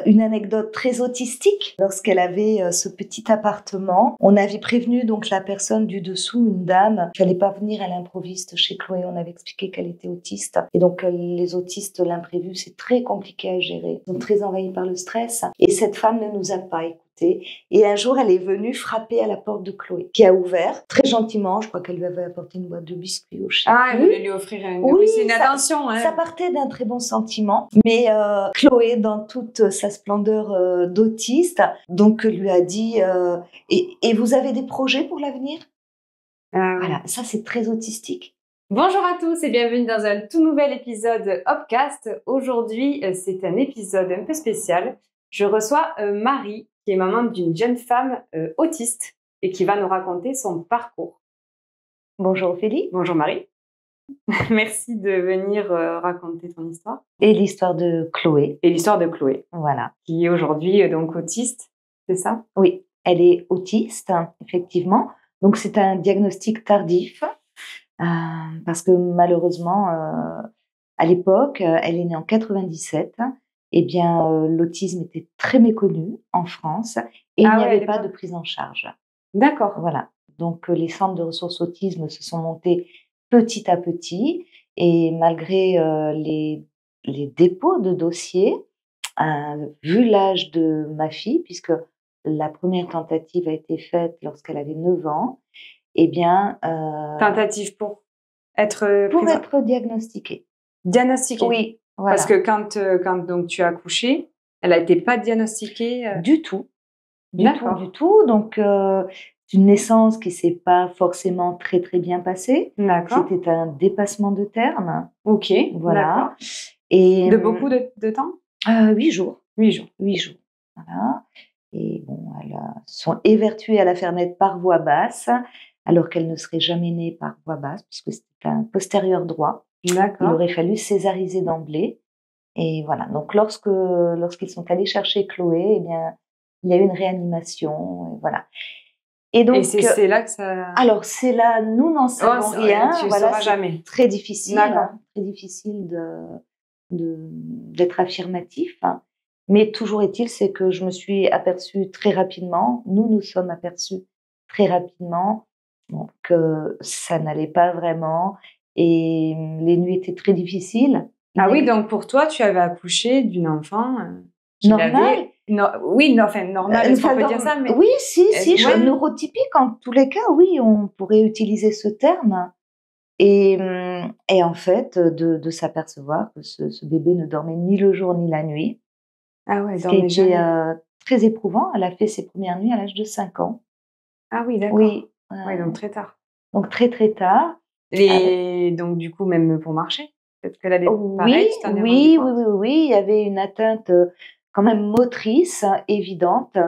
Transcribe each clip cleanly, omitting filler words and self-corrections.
une anecdote très autistique. Lorsqu'elle avait ce petit appartement, on avait prévenu donc la personne du dessous, une dame, qu'il fallait pas venir à l'improviste chez Chloé. On avait expliqué qu'elle était autiste. Et donc les autistes, l'imprévu, c'est très compliqué à gérer. Ils sont très envahis par le stress. Et cette femme ne nous a pas écoutés. Et un jour, elle est venue frapper à la porte de Chloé, qui a ouvert très gentiment. Je crois qu'elle lui avait apporté une boîte de biscuits au chien. Ah, elle voulait lui offrir une... Oui, c'est une attention. Ça partait d'un très bon sentiment. Mais Chloé, dans toute sa splendeur d'autiste, donc lui a dit et vous avez des projets pour l'avenir? Voilà, ça c'est très autistique. Bonjour à tous et bienvenue dans un tout nouvel épisode Hopcast. Aujourd'hui, c'est un épisode un peu spécial. Je reçois Marie, qui est maman d'une jeune femme autiste et qui va nous raconter son parcours. Bonjour Ophélie. Bonjour Marie. Merci de venir raconter ton histoire. Et l'histoire de Chloé. Et l'histoire de Chloé. Voilà. Qui est aujourd'hui donc autiste, c'est ça? Oui, elle est autiste, effectivement. Donc c'est un diagnostic tardif parce que malheureusement, à l'époque, elle est née en 97. Eh bien, l'autisme était très méconnu en France et il n'y avait pas de prise en charge. D'accord. Voilà. Donc les centres de ressources autisme se sont montés petit à petit et malgré les dépôts de dossiers, vu l'âge de ma fille, puisque la première tentative a été faite lorsqu'elle avait 9 ans, eh bien... tentative pour être diagnostiquée. Diagnostiquée? Oui, voilà. Parce que quand donc, tu as accouché, elle n'a été pas diagnostiquée Du tout. Du tout. Donc, c'est une naissance qui ne s'est pas forcément très, très bien passée. D'accord. C'était un dépassement de terme. Ok, voilà. Et de beaucoup de temps? 8 jours. 8 jours. 8 jours. Voilà. Et bon, elles sont évertuées à la faire naître par voie basse, alors qu'elle ne serait jamais née par voie basse, puisque c'était un postérieur droit. D'accord. Il aurait fallu césariser d'emblée. Et voilà. Donc, lorsqu'ils sont allés chercher Chloé, eh bien, il y a eu une réanimation. Et voilà. Et donc, c'est là que ça... Alors, c'est là, nous n'en savons rien. Tu ne sauras jamais. Très difficile. Très difficile d'être affirmatif. Mais toujours est-il, c'est que je me suis aperçue très rapidement, nous sommes aperçus très rapidement que ça n'allait pas vraiment et les nuits étaient très difficiles. Ah oui, donc pour toi, tu avais accouché d'une enfant normale. Normale, est-ce qu'on peut dire ça, mais... Oui, si, neurotypique en tous les cas, oui, on pourrait utiliser ce terme. Et en fait, de s'apercevoir que ce bébé ne dormait ni le jour ni la nuit. Ah ouais, ce qui était très éprouvant. Elle a fait ses premières nuits à l'âge de 5 ans. Ah oui, d'accord. Oui. Donc très tard. Donc très, très tard. Et donc du coup, même pour marcher, peut-être qu'elle avait pareil, tu t'en es rendu compte? Oui, il y avait une atteinte quand même motrice évidente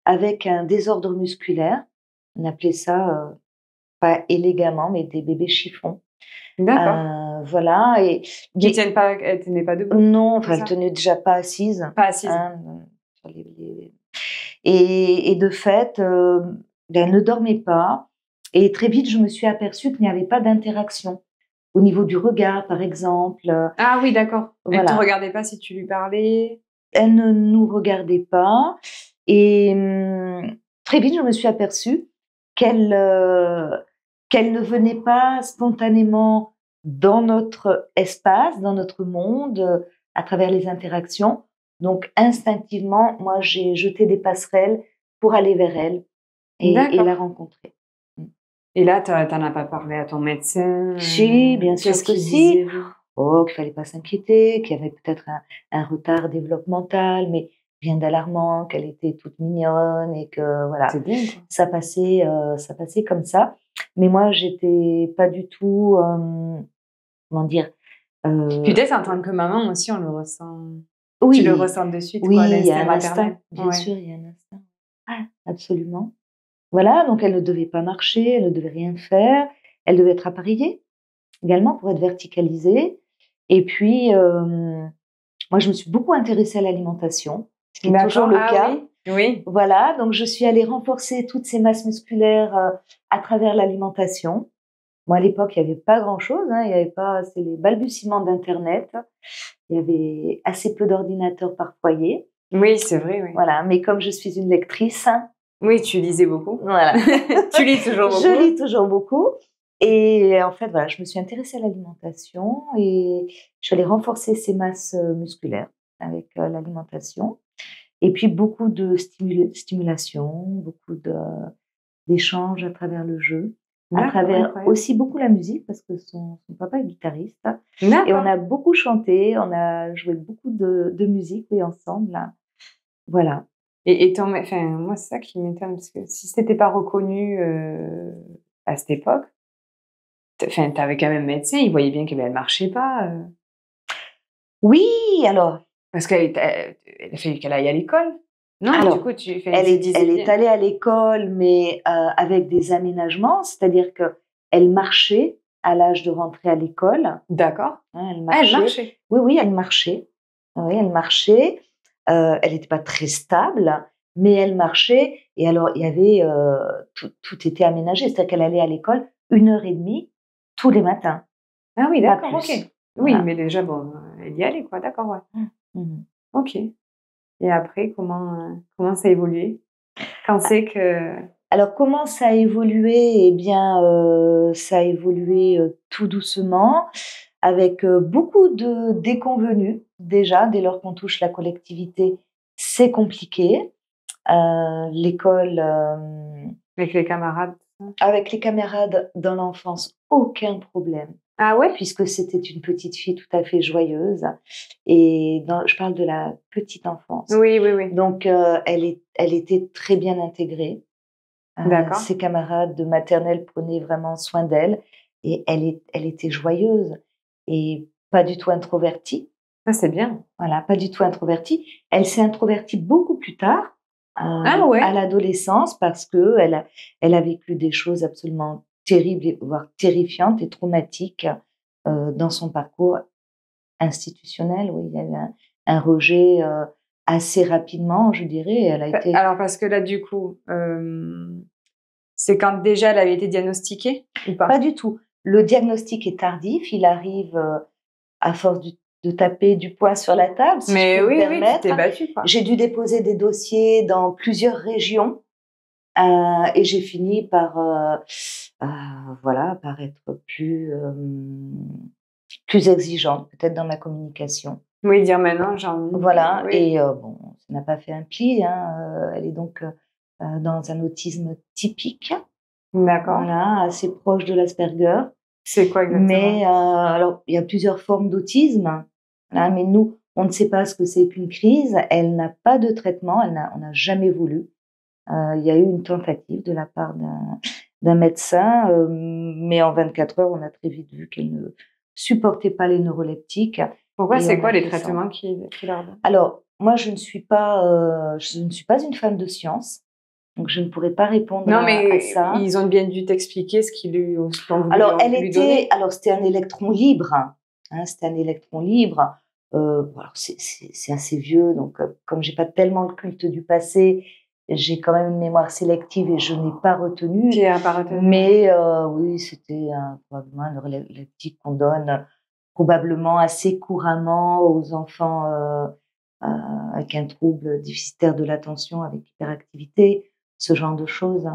avec un désordre musculaire. On appelait ça, pas élégamment, mais des bébés chiffons. D'accord. Voilà. Et elle tenait pas debout? Non, enfin, elle tenait déjà pas assise. Pas assise. Et de fait, elle ne dormait pas. Et très vite, je me suis aperçue qu'il n'y avait pas d'interaction. Au niveau du regard, par exemple. Ah oui, d'accord. Voilà. Elle ne te regardait pas si tu lui parlais? Elle ne nous regardait pas. Et très vite, je me suis aperçue qu'elle ne venait pas spontanément dans notre espace, dans notre monde, à travers les interactions. Donc, instinctivement, moi, j'ai jeté des passerelles pour aller vers elle et la rencontrer. Et là, tu n'en as pas parlé à ton médecin? Si, bien sûr que si. Oh, qu'il ne fallait pas s'inquiéter, qu'il y avait peut-être un retard développemental, mais rien d'alarmant, qu'elle était toute mignonne et que voilà, ça passait comme ça. Mais moi, j'étais pas du tout, comment dire. Peut-être en tant que maman aussi, on le ressent. Oui, tu le ressens de suite, oui, l'instinct il y a un maternel. instinct, bien sûr, il y a un instinct. Ah, absolument. Voilà, donc elle ne devait pas marcher, elle ne devait rien faire, elle devait être appareillée également pour être verticalisée. Et puis, moi, je me suis beaucoup intéressée à l'alimentation, ce qui est toujours le cas. Oui. Voilà, donc je suis allée renforcer toutes ces masses musculaires à travers l'alimentation. Moi, à l'époque, il n'y avait pas grand-chose, il y avait pas, c'est les balbutiements d'Internet. Il y avait assez peu d'ordinateurs par foyer. Oui, c'est vrai, oui. Voilà, mais comme je suis une lectrice, Oui, tu lisais beaucoup. voilà. Tu lis toujours beaucoup. Je lis toujours beaucoup. Et en fait, voilà, je me suis intéressée à l'alimentation et je suis allée renforcer ses masses musculaires avec l'alimentation. Et puis beaucoup de stimulation, beaucoup d'échanges à travers le jeu, à travers Incroyable. aussi beaucoup la musique, parce que son papa est guitariste. Et on D'accord. a beaucoup chanté, on a joué beaucoup de musique, oui, ensemble. Là. Voilà. Et enfin, moi, c'est ça qui m'étonne, parce que si c'était pas reconnu à cette époque, enfin, t'avais quand même un médecin, il voyait bien qu'elle marchait pas. Oui, alors, Parce qu'elle a fallu qu'elle aille à l'école. Non, alors du coup, enfin, elle tu est, disais elle est bien. allée à l'école, mais avec des aménagements, c'est-à-dire qu'elle marchait à l'âge de rentrer à l'école. D'accord. Hein, elle Ah, elle marchait. marchait. Oui, oui, elle marchait. Oui, elle marchait. Elle n'était pas très stable, mais elle marchait. Et alors, il y avait tout était aménagé, c'est-à-dire qu'elle allait à l'école 1 heure et demie tous les matins, Ah oui, pas d'accord, plus. ok. Oui, Voilà. mais déjà, bon, elle y allait, quoi. D'accord, ouais. Mhm. Ok. Et après, comment ça a évolué? Quand c'est que... Alors, comment ça a évolué? Eh bien, ça a évolué tout doucement, avec beaucoup de déconvenues. Déjà, dès lors qu'on touche la collectivité, c'est compliqué. L'école, Avec les camarades. avec les camarades dans l'enfance, aucun problème, Ah ouais? puisque c'était une petite fille tout à fait joyeuse. Et je parle de la petite enfance. Oui, oui, oui. Donc, elle était très bien intégrée. D'accord. Ses camarades de maternelle prenaient vraiment soin d'elle et elle était joyeuse et pas du tout introvertie. Ça, c'est bien. Voilà, pas du tout introvertie. Elle s'est introvertie beaucoup plus tard, Ah à ouais? l'adolescence, parce qu'elle a vécu des choses absolument terribles, voire terrifiantes et traumatiques dans son parcours institutionnel. Oui, il y a eu un rejet assez rapidement, je dirais. Elle a été Alors, parce que là, du coup, c'est quand déjà elle avait été diagnostiquée ou pas pas? du tout. Le diagnostic est tardif. Il arrive à force de taper du poing sur la table, si je Mais peux me oui, oui, tu permettre. t'es battue, quoi. J'ai dû déposer des dossiers dans plusieurs régions. Et j'ai fini par, voilà, par être plus exigeante, peut-être dans ma communication. Oui, dire maintenant, j'ai envie. Voilà, Oui. et bon, ça n'a pas fait un pli, hein, elle est donc dans un autisme typique, D'accord. voilà, assez proche de l'Asperger. C'est quoi exactement? Mais alors, il y a plusieurs formes d'autisme, voilà, mais nous, on ne sait pas ce que c'est qu'une crise. Elle n'a pas de traitement, on n'a jamais voulu. Il y a eu une tentative de la part d'un médecin, mais en 24 heures, on a très vite vu qu'elle ne supportait pas les neuroleptiques Pourquoi? et C'est on quoi a les fait sans. traitements qui leur donnent? Alors, moi, je ne suis pas une femme de science, donc je ne pourrais pas répondre Non, à mais ça. ils ont bien dû t'expliquer ce qu'ils ont voulu Alors, lui donner. alors c'était un électron libre, hein, c'était un électron libre. Bon, alors c'est assez vieux, donc comme j'ai pas tellement le culte du passé, j'ai quand même une mémoire sélective et je n'ai pas retenu. Qui a pas retenu. Mais oui, c'était probablement un neuroleptique qu'on donne probablement assez couramment aux enfants avec un trouble déficitaire de l'attention, avec hyperactivité, ce genre de choses.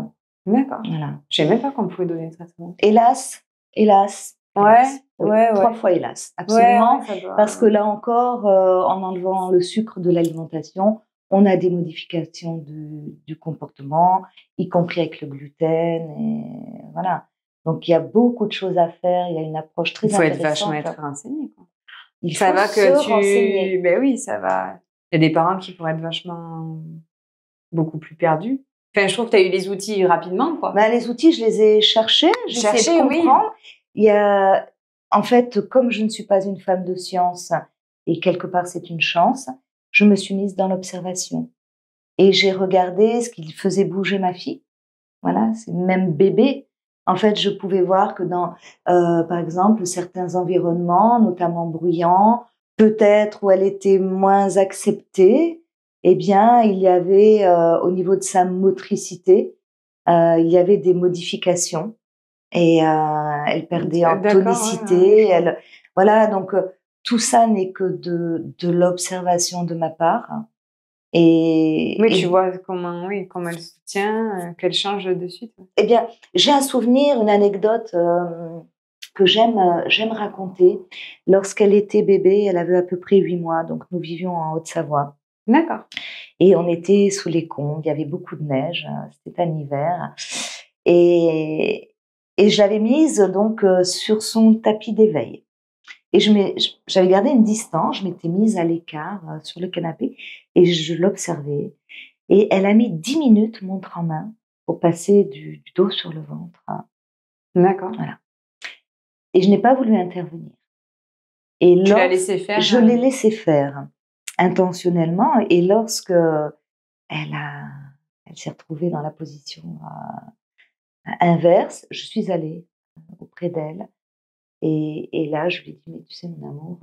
D'accord. Voilà. Je savais même pas qu'on pouvait donner le traitement. Hélas, hélas, Ouais, hélas. Oui, ouais, 3 ouais. fois hélas, Ouais, absolument. ouais, ça doit. Parce que là encore, en enlevant le sucre de l'alimentation, on a des modifications du comportement, y compris avec le gluten et voilà. Donc il y a beaucoup de choses à faire, il y a une approche Il très faut être vachement intéressante. être renseigné, quoi. Il Ça faut va se que renseigner. Ben oui, ça va. Il y a des parents qui pourraient être vachement beaucoup plus perdus. Enfin, je trouve que tu as eu les outils rapidement, quoi. Ben, les outils, je les ai cherchés, j'ai essayé de Chercher, oui. comprendre. Il y a, en fait, comme je ne suis pas une femme de science, et quelque part c'est une chance, je me suis mise dans l'observation. Et j'ai regardé ce qui faisait bouger ma fille. Voilà, c'est même bébé. En fait, je pouvais voir que par exemple, certains environnements, notamment bruyants, peut-être où elle était moins acceptée, eh bien, il y avait, au niveau de sa motricité, il y avait des modifications et elle perdait en D'accord, tonicité. je vois. Voilà, donc tout ça n'est que de l'observation de ma part. Oui, et tu vois comment elle se tient, qu'elle change de suite. eh bien, j'ai un souvenir, une anecdote que j'aime raconter. Lorsqu'elle était bébé, elle avait à peu près 8 mois, donc nous vivions en Haute-Savoie. D'accord. Et on était sous les combes, il y avait beaucoup de neige, c'était un hiver. Et, et je l'avais mise donc sur son tapis d'éveil. Et j'avais gardé une distance, je m'étais mise à l'écart sur le canapé et je l'observais. Et elle a mis 10 minutes, montre en main, pour passer du dos sur le ventre. D'accord. Voilà. Et je n'ai pas voulu intervenir. Et Tu l'as laissé faire. Je l'ai laissé faire intentionnellement. Et lorsque elle s'est retrouvée dans la position inverse, je suis allée auprès d'elle. Et là, je lui ai dit, mais tu sais, mon amour,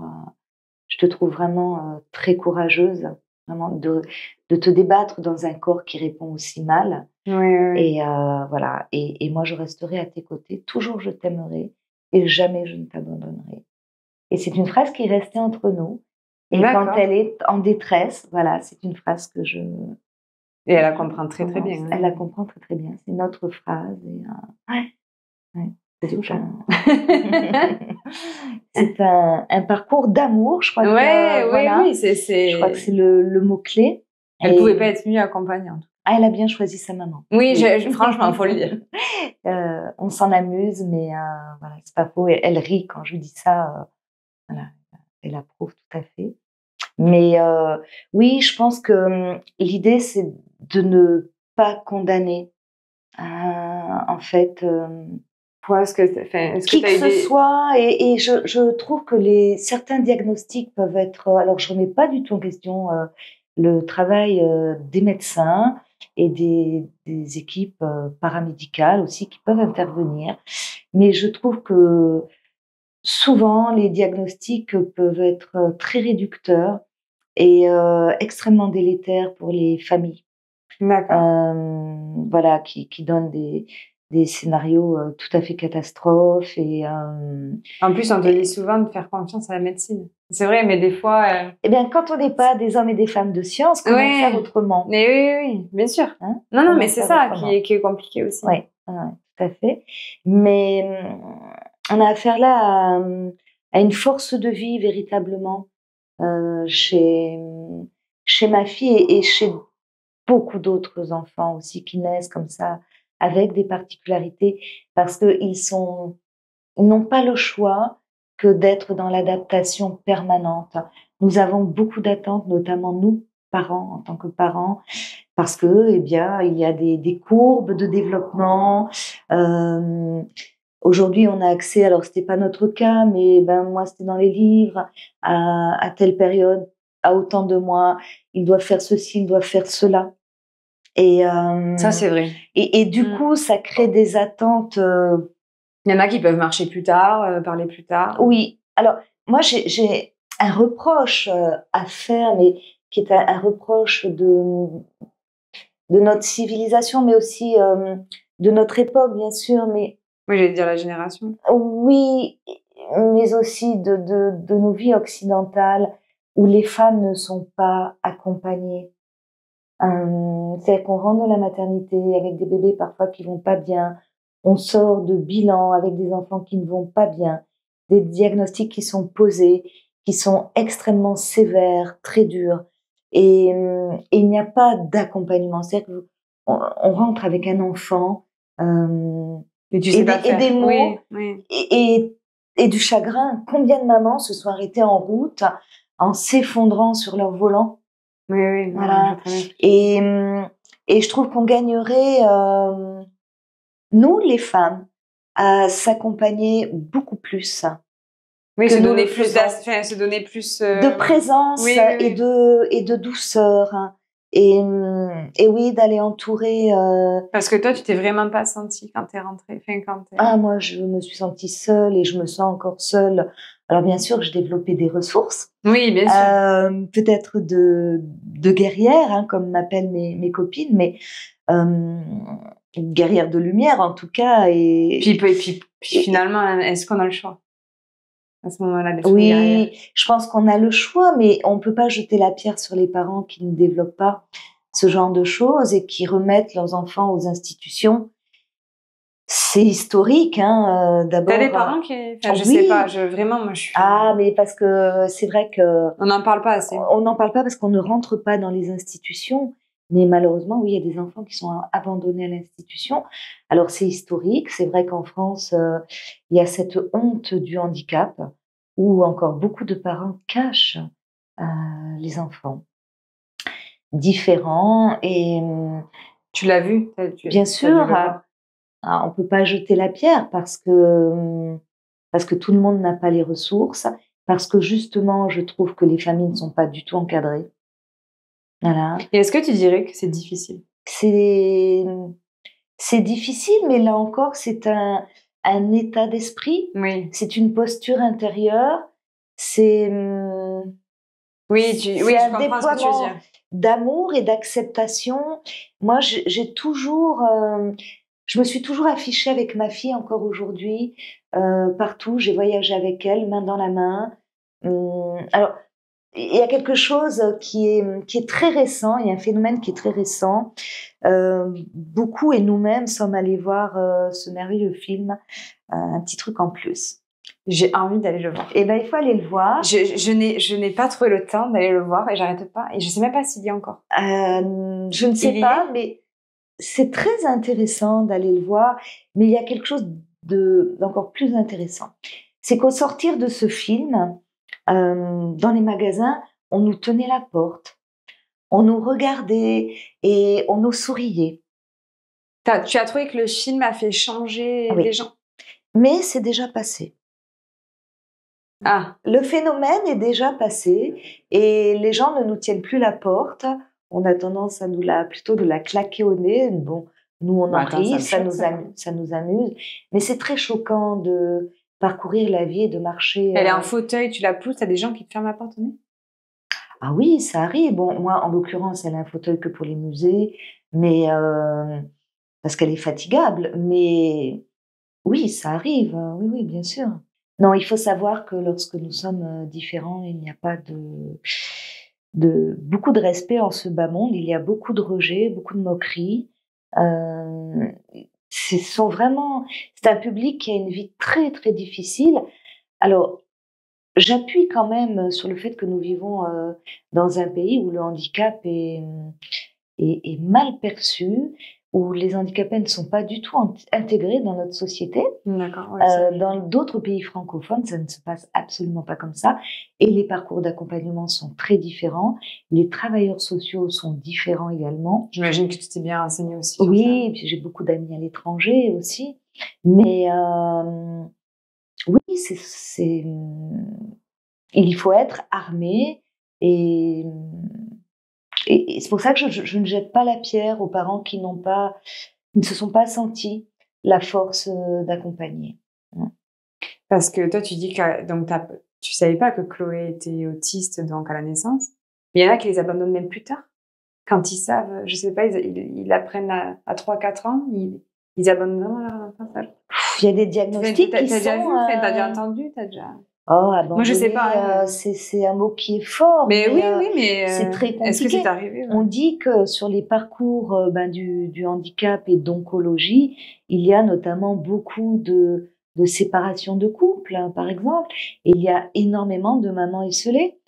je te trouve vraiment très courageuse, vraiment de te débattre dans un corps qui répond aussi mal. Oui. Et voilà. Et moi, je resterai à tes côtés. Toujours, je t'aimerai et jamais je ne t'abandonnerai. Et c'est une phrase qui est restée entre nous. Et quand elle est en détresse, voilà, c'est une phrase que je... Et elle la comprend très, très bien. Elle la comprend très, très bien. C'est notre phrase. Et, ouais. C'est touchant. C'est un parcours d'amour, je crois. Oui, Je crois que c'est le mot-clé. Elle ne pouvait pas être mieux accompagnante. Ah, elle a bien choisi sa maman. Oui, franchement, il faut le dire. On s'en amuse, mais voilà, c'est pas faux. Elle rit quand je lui dis ça. Voilà, elle approuve tout à fait. Mais oui, je pense que l'idée, c'est de ne pas condamner. En fait, qui que ce soit, et je trouve que certains diagnostics peuvent être... Alors, je remets pas du tout en question le travail des médecins et des équipes paramédicales aussi qui peuvent intervenir. Mais je trouve que souvent, les diagnostics peuvent être très réducteurs et extrêmement délétères pour les familles. D'accord. Voilà, qui donnent des scénarios tout à fait catastrophes. Et, en plus, on te dit souvent de faire confiance à la médecine. C'est vrai, mais des fois... Eh bien, quand on n'est pas des hommes et des femmes de science, comment faire autrement? Mais oui, bien sûr. Hein, non, mais c'est ça qui est compliqué aussi. Oui, tout à fait. Mais on a affaire là à une force de vie, véritablement, chez ma fille et chez beaucoup d'autres enfants aussi qui naissent comme ça, avec des particularités, parce qu'ils n'ont pas le choix que d'être dans l'adaptation permanente. Nous avons beaucoup d'attentes, notamment nous, parents, en tant que parents, parce que, eh bien, il y a des courbes de développement. Aujourd'hui, on a accès, alors c'était pas notre cas, mais moi c'était dans les livres, à telle période, à autant de mois, ils doivent faire ceci, ils doivent faire cela. Et ça, c'est vrai. Et du coup, ça crée des attentes. Il y en a qui peuvent marcher plus tard, parler plus tard. Oui. Alors, moi, j'ai un reproche à faire, mais qui est un reproche de notre civilisation, mais aussi de notre époque, bien sûr. Mais oui, j'allais dire la génération. Oui, mais aussi de nos vies occidentales où les femmes ne sont pas accompagnées. C'est-à-dire qu'on rentre dans la maternité avec des bébés parfois qui vont pas bien, on sort de bilan avec des enfants qui ne vont pas bien, des diagnostics qui sont posés, qui sont extrêmement sévères, très durs, et il n'y a pas d'accompagnement. C'est-à-dire qu'on rentre avec un enfant et des mots et du chagrin. Combien de mamans se sont arrêtées en route en s'effondrant sur leur volant? Oui. Voilà. Et je trouve qu'on gagnerait, nous, les femmes, à s'accompagner beaucoup plus. Oui, se donner plus de présence et de douceur. Et oui, d'aller entourer... Parce que toi, tu t'es vraiment pas sentie quand t'es rentrée. Moi, je me suis sentie seule et je me sens encore seule. Alors, bien sûr que j'ai développé des ressources. Oui, bien sûr. Peut-être de guerrière, comme m'appellent mes copines, mais guerrière de lumière, en tout cas. Et puis finalement, est-ce qu'on a le choix? à ce moment-là, des familles guerrières. Oui, je pense qu'on a le choix, mais on ne peut pas jeter la pierre sur les parents qui ne développent pas ce genre de choses et qui remettent leurs enfants aux institutions. C'est historique, hein. T'as D'abord, des parents qui... Enfin, je sais oui. pas, vraiment, moi, je suis... Ah, mais parce que c'est vrai que On n'en parle pas assez. on n'en parle pas parce qu'on ne rentre pas dans les institutions. Mais malheureusement, oui, il y a des enfants qui sont abandonnés à l'institution. Alors, c'est historique. C'est vrai qu'en France, il y a cette honte du handicap où encore beaucoup de parents cachent les enfants différents. Et Tu l'as vu? bien T'as sûr, dû le voir. on peut pas jeter la pierre parce que tout le monde n'a pas les ressources, parce que justement, je trouve que les familles ne sont pas du tout encadrées. Voilà. Et est-ce que tu dirais que c'est difficile? C'est difficile, mais là encore, c'est un état d'esprit, Oui. c'est une posture intérieure, c'est Oui, c'est un je comprends ce que tu veux déploiement dire. d'amour et d'acceptation. Moi, j'ai toujours, je me suis toujours affichée avec ma fille encore aujourd'hui, partout. J'ai voyagé avec elle, main dans la main. Alors, il y a quelque chose qui est très récent, il y a un phénomène qui est très récent. Beaucoup et nous-mêmes sommes allés voir ce merveilleux film, Un petit truc en plus. J'ai envie d'aller le voir. Et ben, il faut aller le voir. Je n'ai pas trouvé le temps d'aller le voir et j'arrête pas. Et je sais même pas s'il y a encore. Je ne sais pas, mais c'est très intéressant d'aller le voir. Mais il y a quelque chose d'encore plus intéressant. C'est qu'au sortir de ce film, dans les magasins, on nous tenait la porte, on nous regardait et on nous souriait. Tu as trouvé que le film a fait changer Oui. les gens? Mais c'est déjà passé. Ah, Le phénomène est déjà passé et les gens ne nous tiennent plus la porte. On a tendance à plutôt de la claquer au nez. Bon, nous on en Bah, attends, rit, ça me choque, ça nous amuse. Mais c'est très choquant de parcourir la vie et de marcher. elle est en fauteuil, tu la pousses, t'as des gens qui te ferment la porte au nez? Ah oui, ça arrive. Bon, moi, en l'occurrence, elle a un fauteuil que pour les musées, mais parce qu'elle est fatigable. Mais oui, ça arrive. Oui, oui, bien sûr. Non, il faut savoir que lorsque nous sommes différents, il n'y a pas beaucoup de respect en ce bas monde. Il y a beaucoup de rejet, beaucoup de moqueries. Euh, c'est un public qui a une vie très, très difficile. Alors, j'appuie quand même sur le fait que nous vivons dans un pays où le handicap est mal perçu, où les handicapés ne sont pas du tout intégrés dans notre société. D'accord. Ouais, Dans d'autres pays francophones, ça ne se passe absolument pas comme ça. Et les parcours d'accompagnement sont très différents. Les travailleurs sociaux sont différents également. j'imagine que tu t'es bien renseignée aussi. Oui, et puis j'ai beaucoup d'amis à l'étranger aussi. Mais oui, il faut être armé et c'est pour ça que je ne jette pas la pierre aux parents qui ne se sont pas sentis la force d'accompagner. Parce que toi, tu dis que donc tu savais pas que Chloé était autiste donc à la naissance. Mais il y en a qui les abandonnent même plus tard. Quand ils savent, je sais pas, ils apprennent à 3-4 ans, ils abandonnent vraiment leur enfant. Il y a des diagnostics qui sont... T'as déjà vu, t'as déjà entendu, t'as déjà... Oh, abandonner, Moi, je sais pas. C'est un mot qui est fort. Mais oui, mais c'est très compliqué. est-ce que c'est arrivé? On dit que sur les parcours du handicap et d'oncologie, il y a notamment beaucoup de séparations de couples, hein, par exemple. Et il y a énormément de mamans esselées.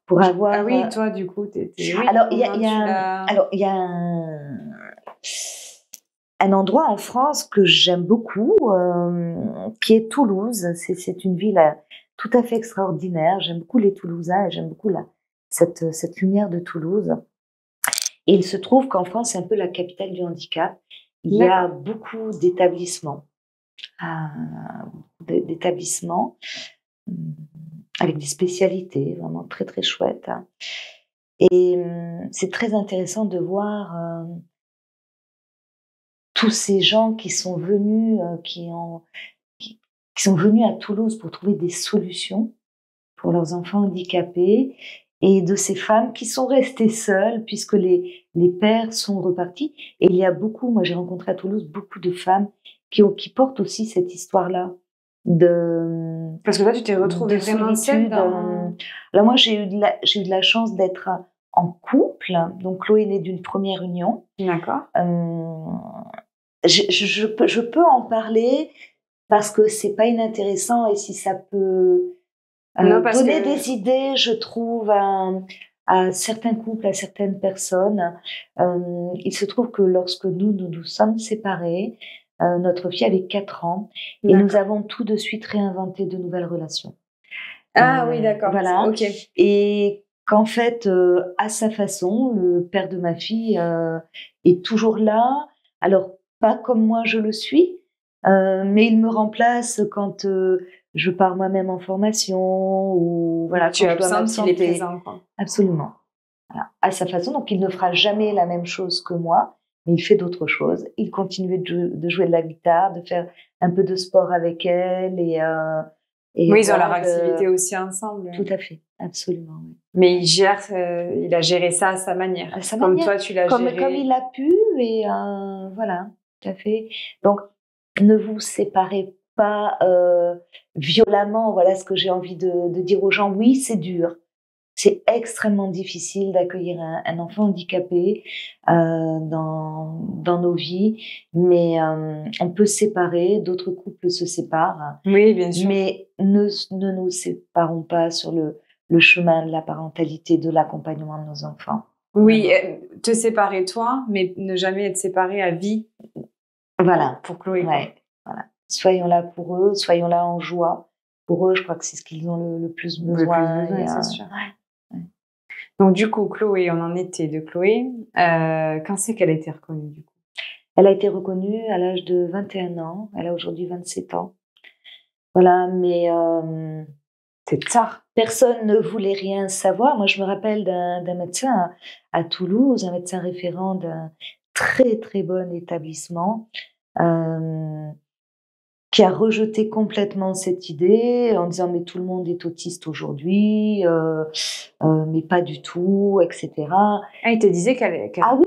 Pour avoir... Ah oui, toi, du coup, t'étais... Oui, alors, il y a un endroit en France que j'aime beaucoup, qui est Toulouse. C'est une ville tout à fait extraordinaire. J'aime beaucoup les Toulousains et j'aime beaucoup cette lumière de Toulouse. Et il se trouve qu'en France, c'est un peu la capitale du handicap. Il y a beaucoup d'établissements, avec des spécialités vraiment très très chouettes. Et c'est très intéressant de voir tous ces gens qui sont venus, qui sont venus à Toulouse pour trouver des solutions pour leurs enfants handicapés, et de ces femmes qui sont restées seules puisque les pères sont repartis. Et il y a beaucoup, moi j'ai rencontré à Toulouse beaucoup de femmes qui portent aussi cette histoire-là Parce que toi, tu t'es retrouvée vraiment seule dans... Alors moi, j'ai eu de la chance d'être en couple. Donc Chloé est née d'une première union. D'accord. Je peux en parler parce que c'est pas inintéressant et si ça peut donner des idées, je trouve, à certains couples, à certaines personnes. Il se trouve que lorsque nous sommes séparés, notre fille avait 4 ans et nous avons tout de suite réinventé de nouvelles relations. Ah oui, d'accord. Voilà. Ok. Et qu'en fait, à sa façon, le père de ma fille est toujours là. Alors, pas comme moi je le suis, mais il me remplace quand je pars moi-même en formation ou voilà. Tu es absente, il est présent, quoi. Absolument. Voilà. À sa façon, donc il ne fera jamais la même chose que moi, mais il fait d'autres choses. Il continue de jouer de la guitare, de faire un peu de sport avec elle et oui, ils ont leur activité aussi ensemble. Tout à fait, absolument. Oui. Mais il a géré ça à sa manière. Comme toi, tu l'as géré. Comme il a pu, et voilà, tout à fait. Donc, ne vous séparez pas violemment. Voilà ce que j'ai envie de dire aux gens. Oui, c'est dur. C'est extrêmement difficile d'accueillir un enfant handicapé dans nos vies, mais on peut se séparer, d'autres couples se séparent. Oui, bien sûr. Mais ne nous séparons pas sur le chemin de la parentalité, de l'accompagnement de nos enfants. Oui, te séparer toi, mais ne jamais être séparé à vie. Voilà. Pour Chloé. Ouais, voilà. Soyons là pour eux, soyons là en joie. Pour eux, je crois que c'est ce qu'ils ont le plus besoin. C'est sûr. Ouais. Donc, du coup, Chloé, on en était de Chloé. Quand c'est qu'elle a été reconnue, du coup? Elle a été reconnue à l'âge de 21 ans. Elle a aujourd'hui 27 ans. Voilà, mais c'est tard. Personne ne voulait rien savoir. Moi, je me rappelle d'un médecin à Toulouse, un médecin référent d'un très, très bon établissement, qui a rejeté complètement cette idée en disant « mais tout le monde est autiste aujourd'hui, mais pas du tout, etc. » Ah, il te disait qu'elle... Ah oui.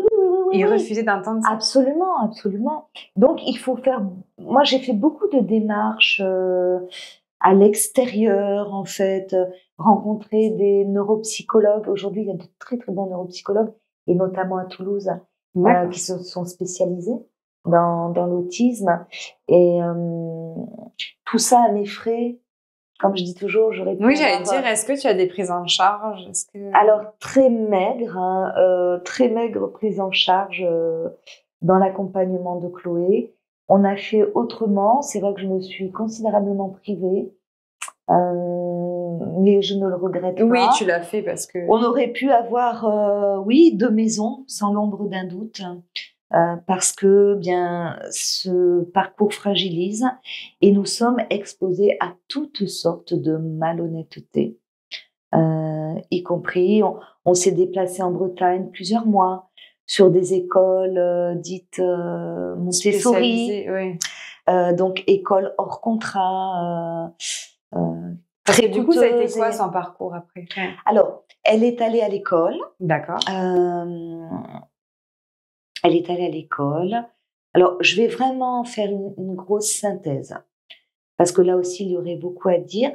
Il refusait d'entendre ça. Absolument, absolument. Donc, il faut faire... Moi, j'ai fait beaucoup de démarches à l'extérieur, en fait, rencontrer des neuropsychologues. Aujourd'hui, il y a de très, très bons neuropsychologues, et notamment à Toulouse, qui se sont spécialisés dans l'autisme. Et tout ça à mes frais. Comme je dis toujours, j'aurais pu... Oui, j'allais te dire, est-ce que tu as des prises en charge? Alors, très maigre prise en charge dans l'accompagnement de Chloé. On a fait autrement. C'est vrai que je me suis considérablement privée, mais je ne le regrette pas. Oui, tu l'as fait parce que... On aurait pu avoir, 2 maisons, sans l'ombre d'un doute. Parce que bien ce parcours fragilise et nous sommes exposés à toutes sortes de malhonnêteté, y compris on s'est déplacé en Bretagne plusieurs mois sur des écoles dites Montessori, oui. Donc écoles hors contrat. Parce que du coup, ça a été quoi son parcours après? Alors, elle est allée à l'école. D'accord. Elle est allée à l'école. Alors, je vais vraiment faire une grosse synthèse, parce que là aussi, il y aurait beaucoup à dire.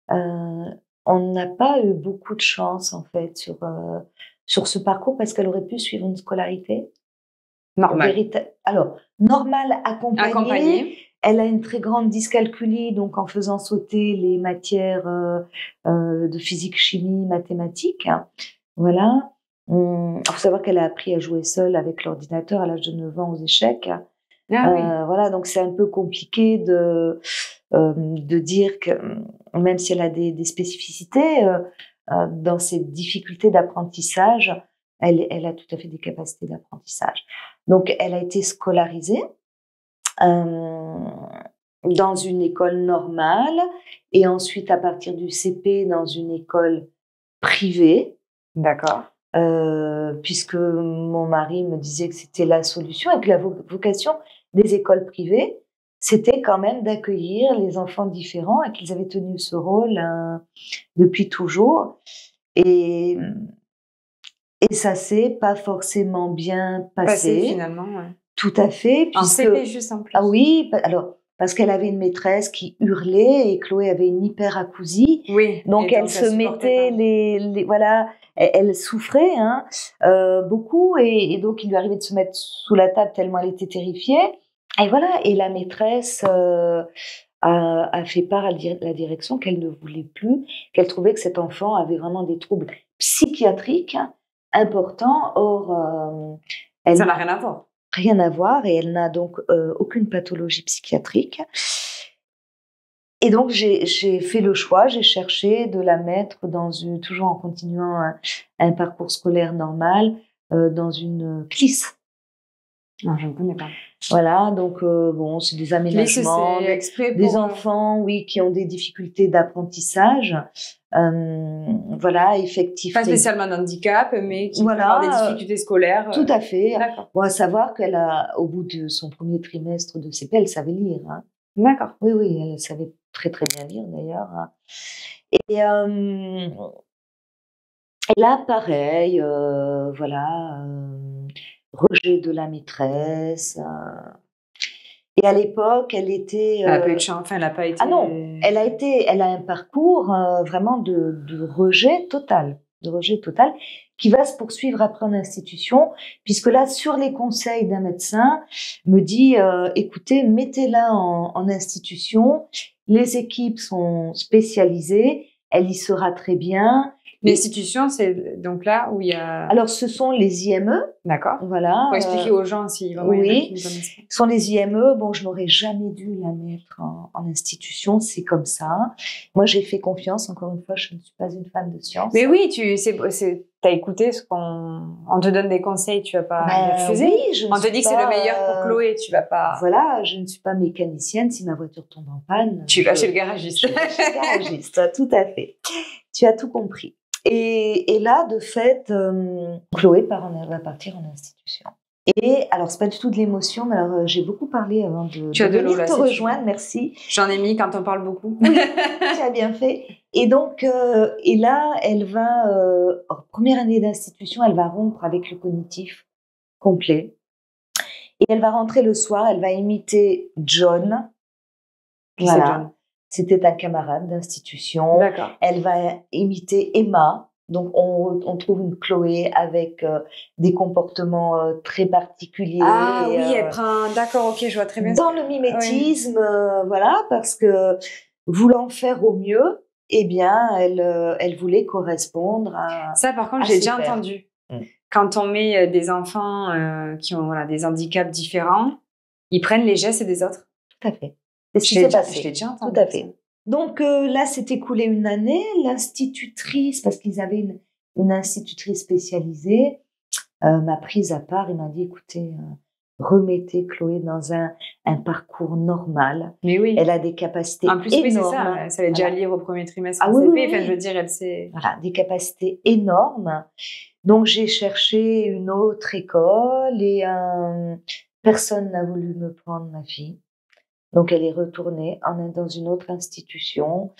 On n'a pas eu beaucoup de chance, en fait, sur ce parcours, parce qu'elle aurait pu suivre une scolarité. Normale. Alors, normale, accompagnée. Elle a une très grande dyscalculie, donc en faisant sauter les matières de physique, chimie, mathématiques. Voilà. Il faut savoir qu'elle a appris à jouer seule avec l'ordinateur à l'âge de 9 ans aux échecs. Voilà, donc c'est un peu compliqué de dire que même si elle a des spécificités dans ses difficultés d'apprentissage, elle a tout à fait des capacités d'apprentissage. Donc elle a été scolarisée dans une école normale et ensuite à partir du CP dans une école privée. D'accord. Puisque mon mari me disait que c'était la solution et que la vocation des écoles privées, c'était quand même d'accueillir les enfants différents et qu'ils avaient tenu ce rôle depuis toujours. Et ça s'est pas forcément bien passé. Finalement, ouais. Tout à fait. En CP juste en plus. Ah oui, alors parce qu'elle avait une maîtresse qui hurlait et Chloé avait une hyperacousie. Oui. Donc elle se mettait voilà, elle souffrait beaucoup et donc il lui arrivait de se mettre sous la table tellement elle était terrifiée. Et voilà, et la maîtresse a fait part à la direction qu'elle ne voulait plus, qu'elle trouvait que cet enfant avait vraiment des troubles psychiatriques importants. Or, ça n'a rien à voir. Rien à voir, et elle n'a donc aucune pathologie psychiatrique. Et donc j'ai fait le choix, j'ai cherché de la mettre toujours en continuant un parcours scolaire normal, dans une CLIS. Non, je ne connais pas. Voilà, donc bon, c'est des aménagements, des enfants, oui, qui ont des difficultés d'apprentissage. Voilà, effectivement. Pas spécialement d'handicap, mais qui peuvent avoir des difficultés scolaires. Tout à fait. D'accord. Bon, à savoir qu'elle au bout de son premier trimestre de CP, elle savait lire. Hein. D'accord. Oui, oui, elle savait très très bien lire d'ailleurs. Et là, pareil, voilà, rejet de la maîtresse. Et à l'époque, elle était. Elle n'a pas eu de chance. Enfin, elle n'a pas été. Ah non, elle a un parcours vraiment de rejet total, qui va se poursuivre après en institution, puisque là, sur les conseils d'un médecin, me dit écoutez, mettez-la en institution. Les équipes sont spécialisées, elle y sera très bien. L'institution, c'est donc là où il y a... Alors, ce sont les IME. D'accord. Voilà. Pour expliquer aux gens si vraiment il y en a qui ne connaissent pas. Ce sont les IME. Bon, je n'aurais jamais dû la mettre en institution, c'est comme ça. Moi, j'ai fait confiance. Encore une fois, je ne suis pas une femme de science. Mais oui, t'as écouté on te donne des conseils, tu vas pas les refuser. Oui, on te dit que c'est le meilleur pour Chloé, tu vas pas... Voilà, je ne suis pas mécanicienne. Si ma voiture tombe en panne... Tu vas chez le garagiste. Je vais chez le garagiste, tout à fait. Tu as tout compris. Et là, de fait, Chloé va partir en institution. Et alors, c'est pas du tout de l'émotion, mais alors j'ai beaucoup parlé avant de venir te rejoindre, merci. J'en ai mis quand on parle beaucoup. Oui, tu as bien fait. Et donc, et là, elle va, première année d'institution, elle va rompre avec le cognitif complet. Et elle va rentrer le soir, elle va imiter John. Voilà. John. C'était un camarade d'institution. D'accord. Elle va imiter Emma. Donc, on trouve une Chloé avec des comportements très particuliers. Ah oui, elle prend... D'accord, ok, je vois très bien. Dans le mimétisme, voilà, parce que voulant faire au mieux, eh bien, elle voulait correspondre à... Ça, par contre, j'ai déjà entendu. Quand on met des enfants qui ont des handicaps différents, ils prennent les gestes des autres. Tout à fait. C'est ce qui s'est passé. Je l'ai déjà entendu. Tout à fait. Donc là, s'est écoulée une année. L'institutrice, parce qu'ils avaient une institutrice spécialisée, m'a prise à part et m'a dit, écoutez, remettez Chloé dans un parcours normal. Mais oui. Elle a des capacités énormes. En plus, oui, c'est ça. Elle savait déjà lire au premier trimestre en CP. Oui. Enfin, je veux dire, elle sait... Voilà, des capacités énormes. Donc, j'ai cherché une autre école et personne n'a voulu me prendre ma fille. Donc, elle est retournée dans une autre institution.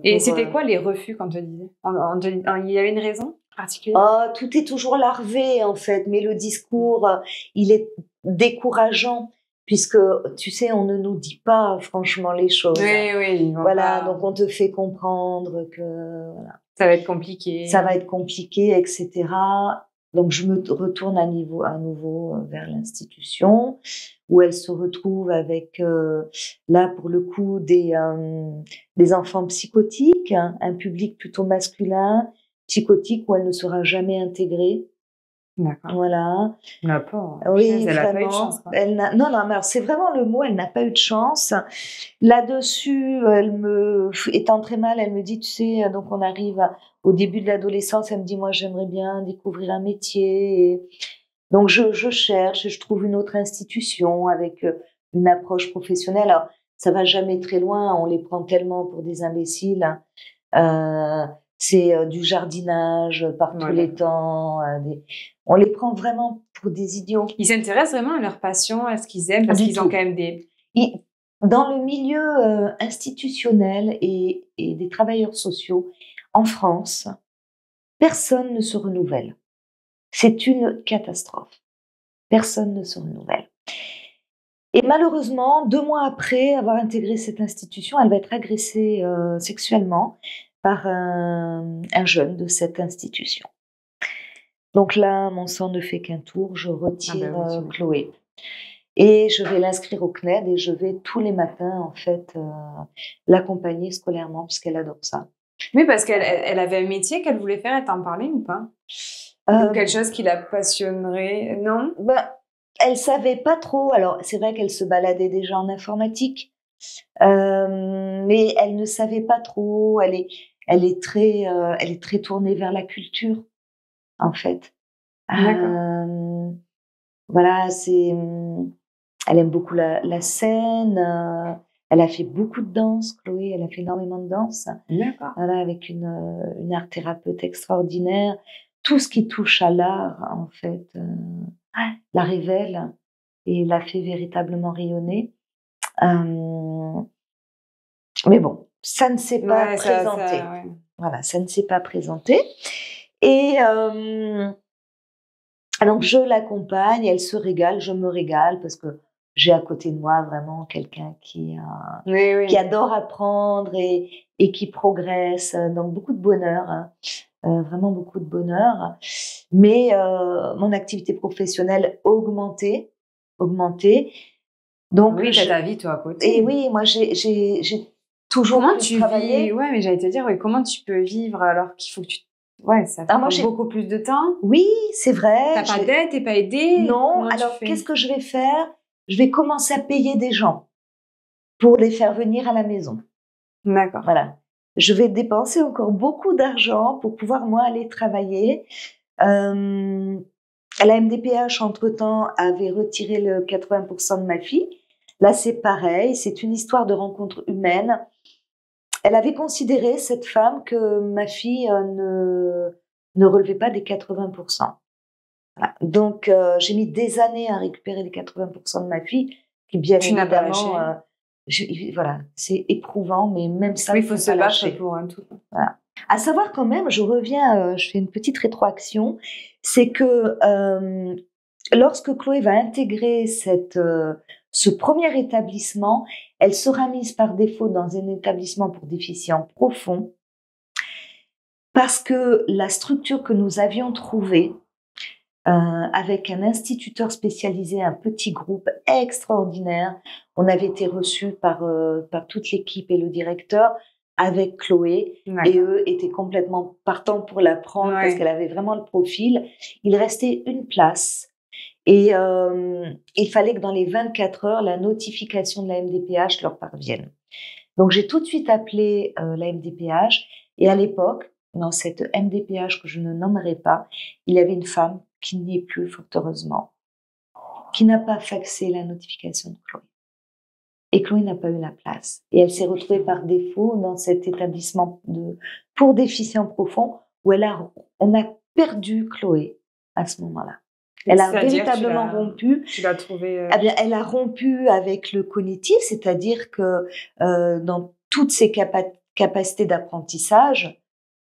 Et c'était quoi les refus qu'on te disait? Il y avait une raison particulière? Tout est toujours larvé, en fait, mais le discours, il est décourageant, puisque, tu sais, on ne nous dit pas franchement les choses. Oui. Voilà, donc on te fait comprendre que... Voilà. Ça va être compliqué. Ça va être compliqué, etc. Donc, je me retourne à nouveau vers l'institution, où elle se retrouve avec, là, pour le coup, des enfants psychotiques, un public plutôt masculin, psychotique, où elle ne sera jamais intégrée. D'accord. Voilà. Elle n'a pas. Oui, elle vraiment. n'a pas eu de chance. Non, mais alors c'est vraiment le mot, elle n'a pas eu de chance. Là-dessus, étant très mal, elle me dit, tu sais, donc on arrive au début de l'adolescence, elle me dit, moi, j'aimerais bien découvrir un métier. Et donc, je cherche et je trouve une autre institution avec une approche professionnelle. Alors, ça va jamais très loin, on les prend tellement pour des imbéciles. C'est du jardinage par tous les temps. On les prend vraiment pour des idiots. Ils s'intéressent vraiment à leur passion, à ce qu'ils aiment, parce qu'ils ont quand même des... Dans le milieu institutionnel et des travailleurs sociaux, en France, personne ne se renouvelle. C'est une catastrophe. Personne ne se renouvelle. Et malheureusement, 2 mois après avoir intégré cette institution, elle va être agressée sexuellement par un jeune de cette institution. Donc là, mon sang ne fait qu'un tour, je retire Chloé. Et je vais l'inscrire au CNED et je vais tous les matins, en fait, l'accompagner scolairement, puisqu'elle adore ça. Oui, parce qu'elle avait un métier qu'elle voulait faire, elle t'en parlait ou pas? Ou quelque chose qui la passionnerait, non? Elle savait pas trop. Alors, c'est vrai qu'elle se baladait déjà en informatique, mais elle ne savait pas trop. Elle est très tournée vers la culture, en fait. Voilà, elle aime beaucoup la scène. Elle a fait beaucoup de danse, Chloé. Elle a fait énormément de danse. D'accord. Voilà, avec une art thérapeute extraordinaire. Tout ce qui touche à l'art, en fait, la révèle et l'a fait véritablement rayonner. Mais bon, ça ne s'est pas présenté. Voilà, ça ne s'est pas présenté. Et donc, je l'accompagne, elle se régale, je me régale, parce que j'ai à côté de moi vraiment quelqu'un qui adore apprendre et qui progresse. Donc, beaucoup de bonheur, hein. Vraiment beaucoup de bonheur. Mais mon activité professionnelle augmentée. Donc, oui, t'as ta vie, toi, à côté. Et oui, moi, j'ai toujours travaillé. Ouais, mais j'allais te dire, comment tu peux vivre alors qu'il faut que tu... Ouais, ça prend beaucoup plus de temps. Oui, c'est vrai. T'as pas d'aide, t'es pas aidée? Non, alors qu'est-ce que je vais faire? Je vais commencer à payer des gens pour les faire venir à la maison. D'accord. Voilà. Je vais dépenser encore beaucoup d'argent pour pouvoir, moi, aller travailler. La MDPH, entre-temps, avait retiré le 80% de ma fille. Là, c'est pareil. C'est une histoire de rencontre humaine. Elle avait considéré, cette femme, que ma fille ne relevait pas des 80%. Voilà. Donc, j'ai mis des années à récupérer les 80% de ma fille, qui bien évidemment, voilà, c'est éprouvant, mais même ça, il faut se battre pour un tout. Voilà. À savoir quand même, je reviens, je fais une petite rétroaction, c'est que lorsque Chloé va intégrer ce premier établissement, elle sera mise par défaut dans un établissement pour déficients profonds, parce que la structure que nous avions trouvée, avec un instituteur spécialisé, un petit groupe extraordinaire. On avait été reçus par toute l'équipe et le directeur avec Chloé. Et eux étaient complètement partants pour la prendre parce qu'elle avait vraiment le profil. Il restait une place. Et il fallait que dans les 24 heures, la notification de la MDPH leur parvienne. Donc, j'ai tout de suite appelé la MDPH. Et à l'époque, dans cette MDPH que je ne nommerai pas, il y avait une femme qui n'y est plus, fort heureusement, qui n'a pas faxé la notification de Chloé. Et Chloé n'a pas eu la place. Et elle s'est retrouvée par défaut dans cet établissement pour déficients profonds où on a perdu Chloé à ce moment-là. Elle a véritablement rompu. Tu l'as trouvée. Eh bien, elle a rompu avec le cognitif, c'est-à-dire que dans toutes ses capacités d'apprentissage,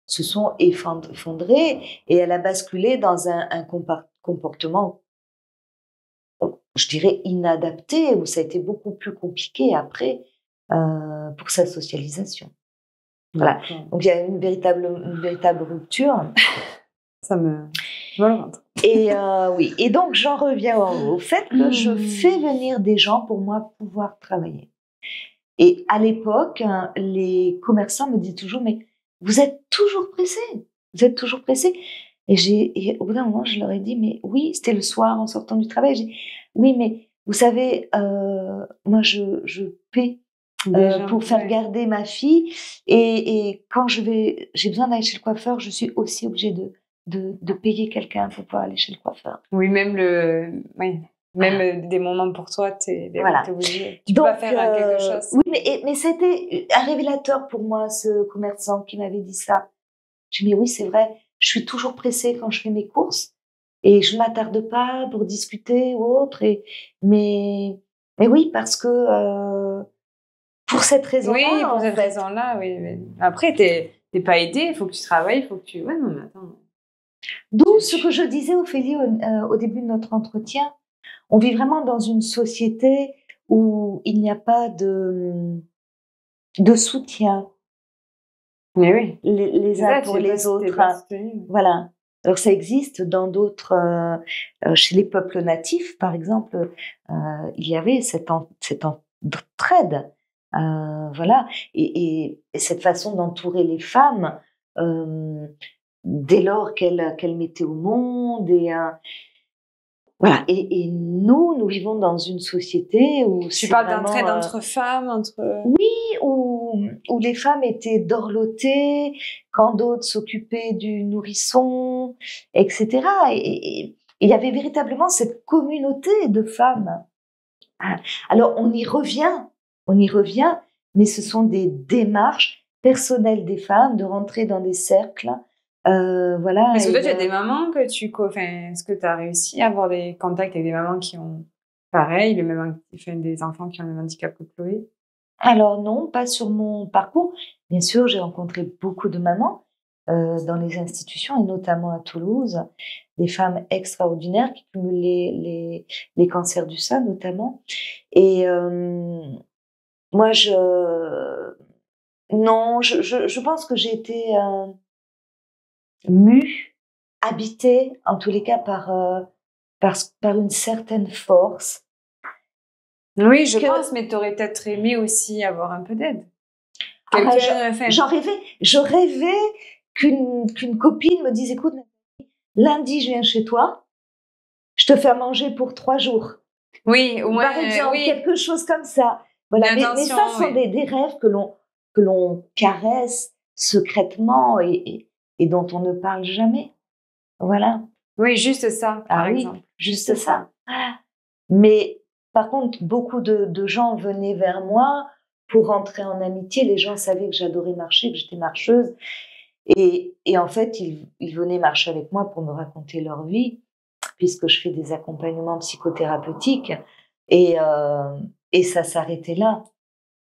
se sont effondrées et elle a basculé dans un comportement, je dirais, inadapté, où ça a été beaucoup plus compliqué après pour sa socialisation. Voilà. Donc, il y a une véritable rupture. Ça me le ventre. Et oui. Et donc, j'en reviens au fait que je fais venir des gens pour moi pouvoir travailler. Et à l'époque, les commerçants me disaient toujours, mais vous êtes toujours pressés. Vous êtes toujours pressés. Et au bout d'un moment, je leur ai dit, mais oui, c'était le soir en sortant du travail. J'ai dit, oui, mais vous savez, moi, je paie pour faire garder ma fille. Et quand j'ai besoin d'aller chez le coiffeur, je suis aussi obligée de payer quelqu'un pour pouvoir aller chez le coiffeur. Oui, même des moments pour toi, t'es obligée. Tu peux pas faire quelque chose. Oui, mais c'était un révélateur pour moi, ce commerçant qui m'avait dit ça. Je me dis, oui, c'est vrai, je suis toujours pressée quand je fais mes courses et je ne m'attarde pas pour discuter ou autre. Mais oui, parce que pour cette raison-là. Oui, pour cette raison-là, oui. Mais après, t'es pas aidée, il faut que tu travailles, il faut que tu... Ouais, non, mais attends. D'où ce que je disais, Ophélie, au début de notre entretien. On vit vraiment dans une société où il n'y a pas de soutien Mais oui. les uns pour les autres. Voilà. Alors ça existe dans d'autres, chez les peuples natifs, par exemple, il y avait cette entraide, voilà, et cette façon d'entourer les femmes dès lors qu'elles mettaient au monde, voilà. Et nous vivons dans une société où tu parles d'entraide entre femmes, oui, où les femmes étaient dorlotées, quand d'autres s'occupaient du nourrisson, etc. Et il y avait véritablement cette communauté de femmes. Alors on y revient, mais ce sont des démarches personnelles des femmes de rentrer dans des cercles. Voilà. Est-ce que toi, tu as des mamans est-ce que tu as réussi à avoir des contacts avec des mamans qui ont pareil, des enfants qui ont le même handicap que Chloé? Alors non, pas sur mon parcours. Bien sûr, j'ai rencontré beaucoup de mamans dans les institutions, et notamment à Toulouse, des femmes extraordinaires qui cumulent les cancers du sein notamment. Et moi, non, je pense que j'ai été mue, habitée, en tous les cas, par une certaine force. Oui, je pense, mais tu aurais peut-être aimé aussi avoir un peu d'aide. Je rêvais qu'une copine me dise, écoute, lundi, je viens chez toi, je te fais à manger pour 3 jours. Oui, au moins, par exemple, quelque chose comme ça. Voilà. Mais ça sont des rêves que l'on caresse secrètement et dont on ne parle jamais. Voilà. Oui, juste ça, par exemple. Juste ça. Mais par contre, beaucoup de gens venaient vers moi pour rentrer en amitié. Les gens savaient que j'adorais marcher, que j'étais marcheuse. Et en fait, ils venaient marcher avec moi pour me raconter leur vie, puisque je fais des accompagnements psychothérapeutiques. Et ça s'arrêtait là.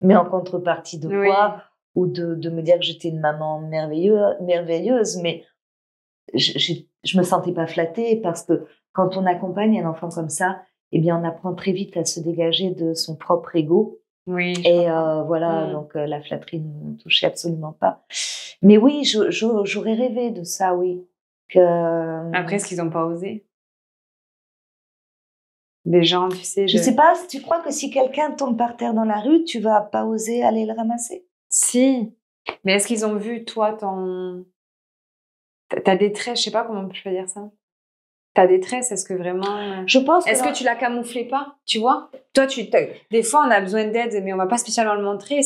Mais en contrepartie de quoi? Ou de me dire que j'étais une maman merveilleuse. Mais je me sentais pas flattée, parce que quand on accompagne un enfant comme ça, eh bien, on apprend très vite à se dégager de son propre ego. Oui. Et voilà, donc la flatterie ne me touchait absolument pas. Mais oui, j'aurais rêvé de ça, oui. Après, est-ce qu'ils n'ont pas osé? Des gens, tu sais... Je sais pas, tu crois que si quelqu'un tombe par terre dans la rue, tu vas pas oser aller le ramasser? Si. Mais est-ce qu'ils ont vu, toi, ta détresse? Je sais pas comment je peux dire ça. Ta détresse, est-ce que vraiment... Je pense Est-ce que tu la camouflais pas, tu vois? Toi, des fois, on a besoin d'aide, mais on va pas spécialement le montrer.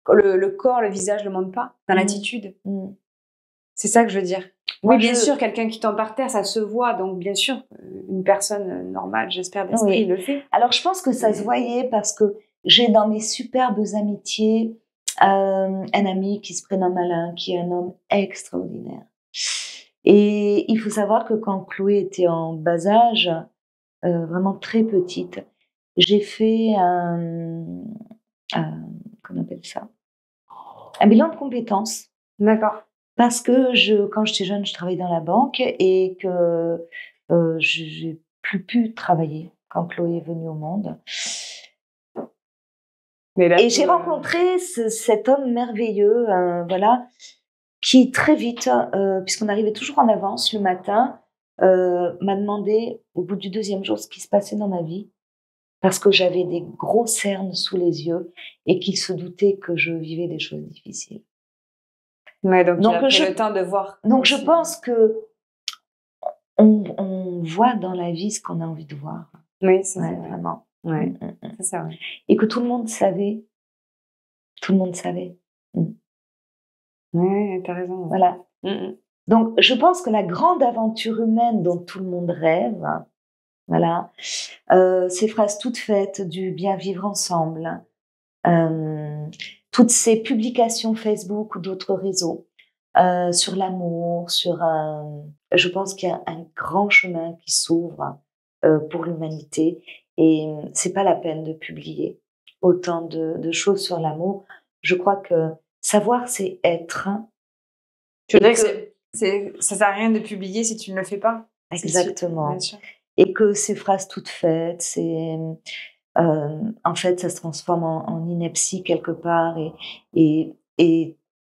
Le corps, le visage le montre pas, dans l'attitude. C'est ça que je veux dire. Oui, bien sûr, quelqu'un qui tombe par terre, ça se voit. Donc, bien sûr, une personne normale, j'espère, d'esprit, le fait. Alors, je pense que ça se voyait, parce que j'ai dans mes superbes amitiés un ami qui se prénomme Alain, qui est un homme extraordinaire. Et il faut savoir que quand Chloé était en bas âge, vraiment très petite, j'ai fait qu'on appelle ça, un bilan de compétences. D'accord. Parce que quand j'étais jeune, je travaillais dans la banque, et que j'ai plus pu travailler quand Chloé est venue au monde. Et j'ai rencontré cet homme merveilleux, voilà, qui très vite, puisqu'on arrivait toujours en avance le matin, m'a demandé au bout du 2e jour ce qui se passait dans ma vie, parce que j'avais des gros cernes sous les yeux et qu'il se doutait que je vivais des choses difficiles. Ouais, donc il a pris le temps de voir. Donc je pense que on voit dans la vie ce qu'on a envie de voir. Oui, c'est ça. Vraiment. Ouais. C'est ça, ouais. Et que tout le monde savait. Tout le monde savait. Oui, t'as raison. Voilà. Donc, je pense que la grande aventure humaine dont tout le monde rêve, voilà, ces phrases toutes faites du bien vivre ensemble, toutes ces publications Facebook ou d'autres réseaux sur l'amour, je pense qu'il y a un grand chemin qui s'ouvre pour l'humanité, et c'est pas la peine de publier autant de choses sur l'amour. Je crois que savoir, c'est être. Tu veux dire que ça sert à rien de publier si tu ne le fais pas? Exactement. Et que ces phrases toutes faites, en fait, ça se transforme en ineptie quelque part et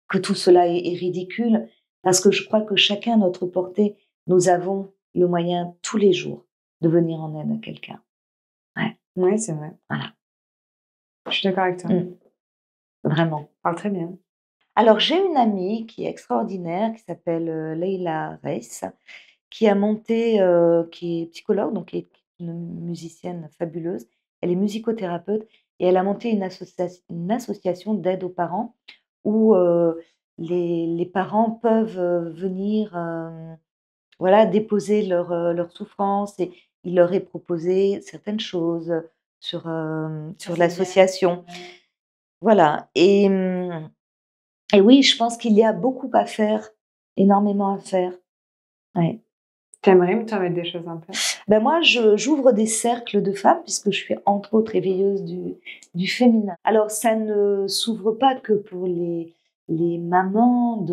que tout cela est ridicule parce que je crois que chacun à notre portée, nous avons le moyen tous les jours de venir en aide à quelqu'un. Ouais. Oui, c'est vrai. Voilà. Je suis d'accord avec toi. Vraiment. Parle très bien. Alors, j'ai une amie qui est extraordinaire, qui s'appelle Leïla Reiss, qui a monté, qui est psychologue, donc qui est une musicienne fabuleuse. Elle est musicothérapeute et elle a monté une association d'aide aux parents où les parents peuvent venir voilà, déposer leur souffrance et il leur est proposé certaines choses sur l'association. Ouais. Voilà. Et oui, je pense qu'il y a beaucoup à faire, énormément à faire. Ouais. T'aimerais me mettre des choses en place? Ben moi, j'ouvre des cercles de femmes puisque je suis entre autres éveilleuse du féminin. Alors, ça ne s'ouvre pas que pour les mamans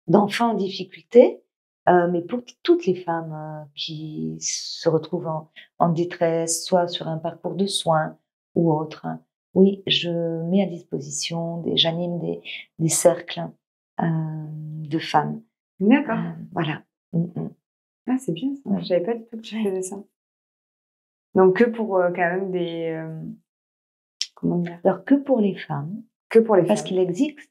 d'enfants en difficulté, mais pour toutes les femmes qui se retrouvent en détresse, soit sur un parcours de soins ou autre. Oui, je mets à disposition, j'anime des cercles de femmes. D'accord. Voilà. Ah, c'est bien ça. Ouais. Je savais pas du tout que tu faisais ça. Donc, que pour quand même des. Comment dire? Alors, que pour les femmes, Que pour les parce femmes.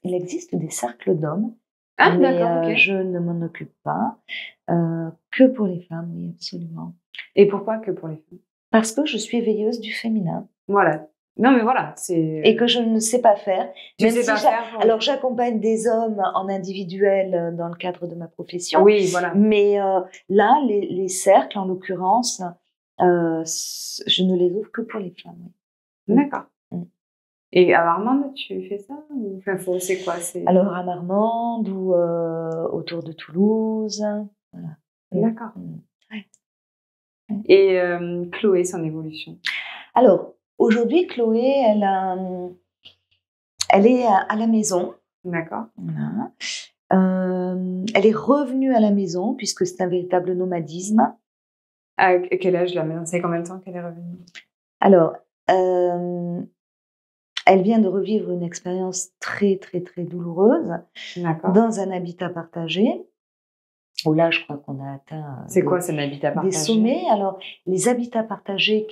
qu'il existe des cercles d'hommes, Ah, mais d'accord, ok. je ne m'en occupe pas. Que pour les femmes, oui, absolument. Et pourquoi que pour les femmes? Parce que je suis éveilleuse du féminin Voilà. Non, mais voilà, c'est. et que je ne sais pas faire. Tu sais pas faire pour. Alors, j'accompagne des hommes en individuel dans le cadre de ma profession. Oui, voilà. Mais là, les cercles, en l'occurrence, je ne les ouvre que pour les femmes. Oui. D'accord. Et à Marmande, tu fais ça ou... Enfin, c'est quoi? Alors, à Marmande ou autour de Toulouse. Voilà. D'accord. Ouais. Et Chloé, son évolution? Alors, aujourd'hui, Chloé, elle est à la maison. D'accord. Voilà. Elle est revenue à la maison puisque c'est un véritable nomadisme. À quel âge là maintenant? C'est combien de temps qu'elle est revenue? Alors, elle vient de revivre une expérience très, très, très douloureuse dans un habitat partagé. Où là, je crois qu'on a atteint c'est quoi, un habitat partagé? des sommets. Alors, les habitats partagés,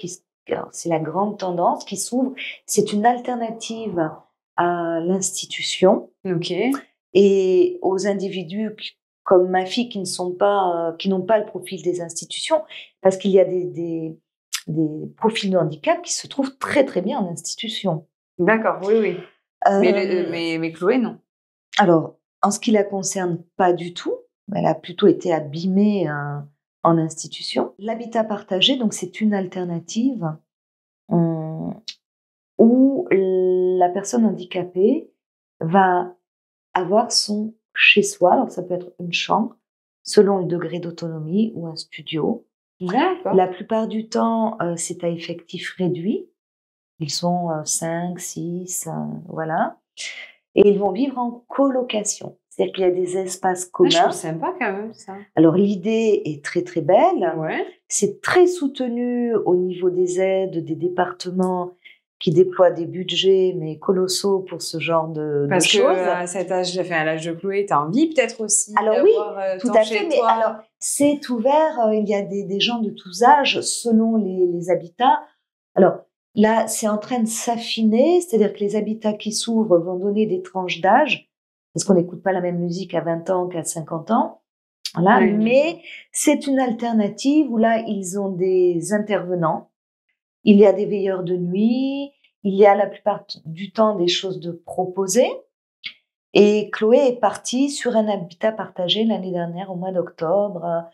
c'est la grande tendance qui s'ouvre. C'est une alternative à l'institution. Ok. Et aux individus comme ma fille qui n'ont pas le profil des institutions, parce qu'il y a des profils de handicap qui se trouvent très très bien en institution. D'accord, oui, oui. Mais Chloé, non. Alors, en ce qui la concerne, pas du tout. Elle a plutôt été abîmée en institution. L'habitat partagé, donc c'est une alternative où la personne handicapée va avoir son chez-soi. Alors, ça peut être une chambre, selon le degré d'autonomie, ou un studio. D'accord. La plupart du temps, c'est à effectif réduit. Ils sont 5, 6, voilà. Et ils vont vivre en colocation. C'est-à-dire qu'il y a des espaces communs. Je trouve sympa quand même, ça. Alors, l'idée est très, très belle. Ouais. C'est très soutenu au niveau des aides des départements qui déploient des budgets, mais colossaux pour ce genre de choses. Parce qu'à à l'âge de Chloé, tu as envie peut-être aussi alors oui, tout à fait, chez mais toi. alors, c'est ouvert, il y a des gens de tous âges selon les habitats. Alors, là, c'est en train de s'affiner, c'est-à-dire que les habitats qui s'ouvrent vont donner des tranches d'âge, parce qu'on n'écoute pas la même musique à 20 ans qu'à 50 ans. Voilà, Oui. mais c'est une alternative où là, ils ont des intervenants. Il y a des veilleurs de nuit, il y a la plupart du temps des choses de proposer. Et Chloé est partie sur un habitat partagé l'année dernière, au mois d'octobre,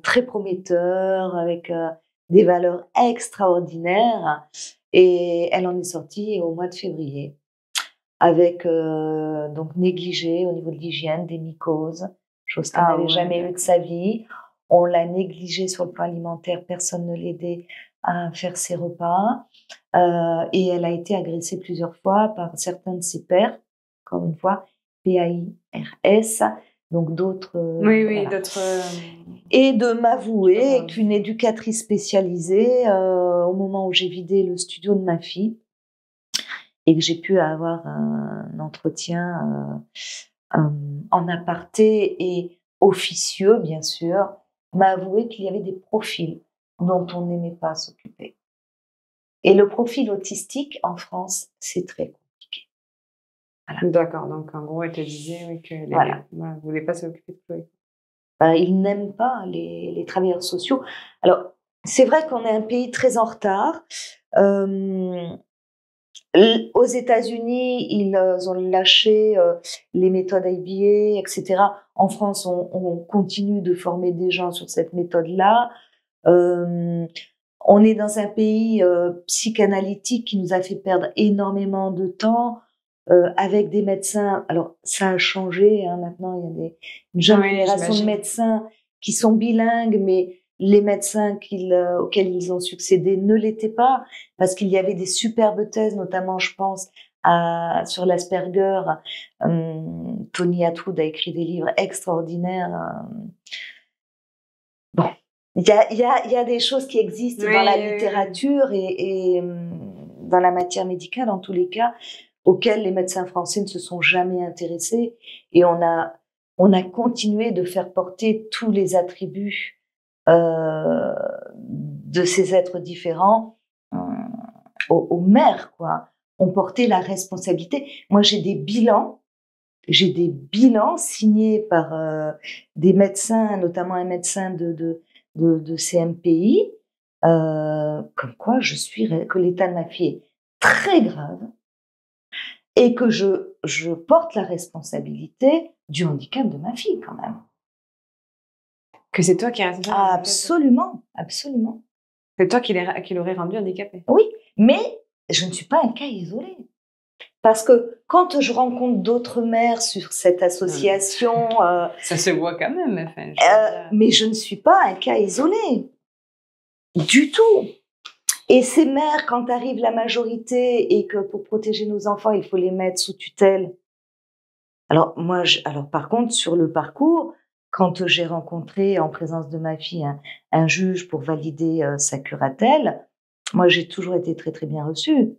très prometteur, avec des valeurs extraordinaires. Et elle en est sortie au mois de février, avec donc négligé au niveau de l'hygiène, des mycoses, chose qu'elle n'avait jamais eue de sa vie. On l'a négligée sur le plan alimentaire, personne ne l'aidait à faire ses repas. Et elle a été agressée plusieurs fois par certains de ses pairs, encore une fois, PAIRS, donc d'autres... oui, d'autres... Et de m'avouer qu'une éducatrice spécialisée, au moment où j'ai vidé le studio de ma fille, et que j'ai pu avoir un entretien en aparté et officieux, bien sûr, m'a avoué qu'il y avait des profils dont on n'aimait pas s'occuper. Et le profil autistique, en France, c'est très compliqué. Voilà. D'accord, donc en gros, elle te disait oui, qu'elle ne voulait pas s'occuper de Chloé. Ils n'aiment pas les travailleurs sociaux. Alors, c'est vrai qu'on est un pays très en retard. Aux États-Unis, ils ont lâché les méthodes ABA, etc. En France, on continue de former des gens sur cette méthode-là. On est dans un pays psychanalytique qui nous a fait perdre énormément de temps avec des médecins. Alors, ça a changé. Hein, maintenant, il y a une jeune génération de médecins qui sont bilingues, mais les médecins auxquels ils ont succédé ne l'étaient pas, parce qu'il y avait des superbes thèses, notamment, je pense, sur l'Asperger. Tony Attwood a écrit des livres extraordinaires. Bon, il y a des choses qui existent dans la littérature et dans la matière médicale, en tous les cas, auxquelles les médecins français ne se sont jamais intéressés. Et on a continué de faire porter tous les attributs de ces êtres différents aux mères, quoi. On portait la responsabilité. Moi, j'ai des bilans signés par des médecins, notamment un médecin de CMPI, comme quoi que l'état de ma fille est très grave et que je porte la responsabilité du handicap de ma fille, quand même. Que c'est toi qui es responsable. Absolument, absolument. C'est toi qui l'aurais rendu handicapé. Oui, mais je ne suis pas un cas isolé. Parce que quand je rencontre d'autres mères sur cette association... ça se voit quand même. Enfin, mais je ne suis pas un cas isolé. Du tout. Et ces mères, quand arrive la majorité et que pour protéger nos enfants, il faut les mettre sous tutelle. Alors, par contre, sur le parcours... Quand j'ai rencontré en présence de ma fille un juge pour valider sa curatelle, moi j'ai toujours été très très bien reçue.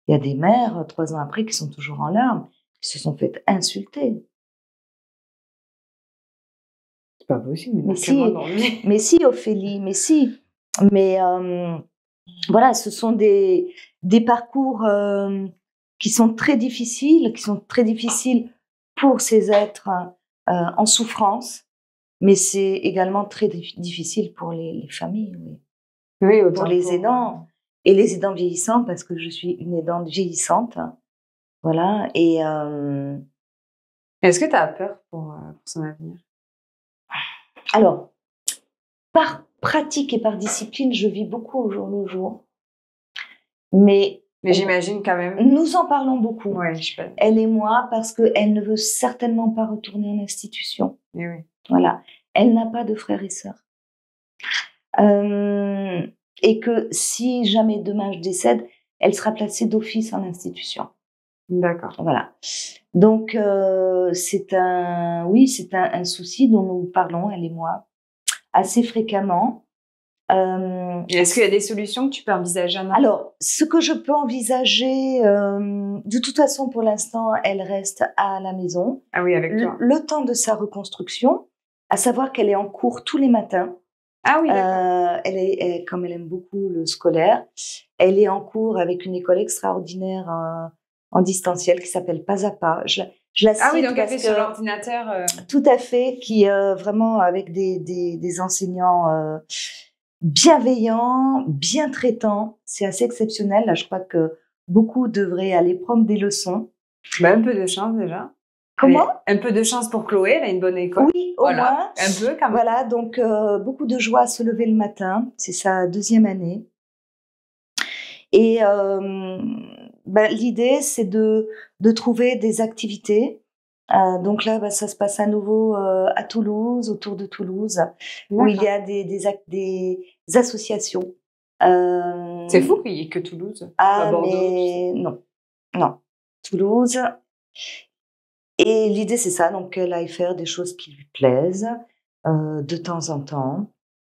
Il y a des mères, 3 ans après, qui sont toujours en larmes, qui se sont fait insulter. C'est pas possible. Mais si, Ophélie, mais si. Mais voilà, ce sont des parcours qui sont très difficiles pour ces êtres en souffrance, mais c'est également très difficile pour les familles, oui, pour les aidants, et les aidants vieillissants, parce que je suis une aidante vieillissante, voilà, et... Est-ce que tu as peur pour son avenir? Alors, par pratique et par discipline, je vis beaucoup au jour le jour, mais j'imagine quand même. Nous en parlons beaucoup, ouais, elle et moi, parce qu'elle ne veut certainement pas retourner en institution. Et oui. Voilà. Elle n'a pas de frères et sœurs. Et que si jamais demain je décède, elle sera placée d'office en institution. D'accord. Voilà. Donc, c'est un souci dont nous parlons, elle et moi, assez fréquemment. Est-ce qu'il y a des solutions que tu peux envisager? Alors, ce que je peux envisager, de toute façon, pour l'instant, elle reste à la maison. Ah oui, avec toi. Le temps de sa reconstruction, à savoir qu'elle est en cours tous les matins. Ah oui, comme elle aime beaucoup le scolaire, elle est en cours avec une école extraordinaire en distanciel qui s'appelle Pas à Pas. Je la cite. Ah oui, donc elle fait sur l'ordinateur. Tout à fait, qui vraiment avec des enseignants bienveillants, bien traitants. C'est assez exceptionnel. Là, je crois que beaucoup devraient aller prendre des leçons. Un peu de chance déjà. Comment? Un peu de chance pour Chloé, elle a une bonne école. Oui, au moins. Un peu quand même. Voilà, donc beaucoup de joie à se lever le matin. C'est sa 2e année. Et l'idée, c'est de trouver des activités. Donc là, ça se passe à nouveau à Toulouse, autour de Toulouse, où il y a des associations. C'est fou qu'il n'y ait que Toulouse. Ah, mais non. Toulouse. Et l'idée, c'est ça, donc qu'elle aille faire des choses qui lui plaisent, de temps en temps,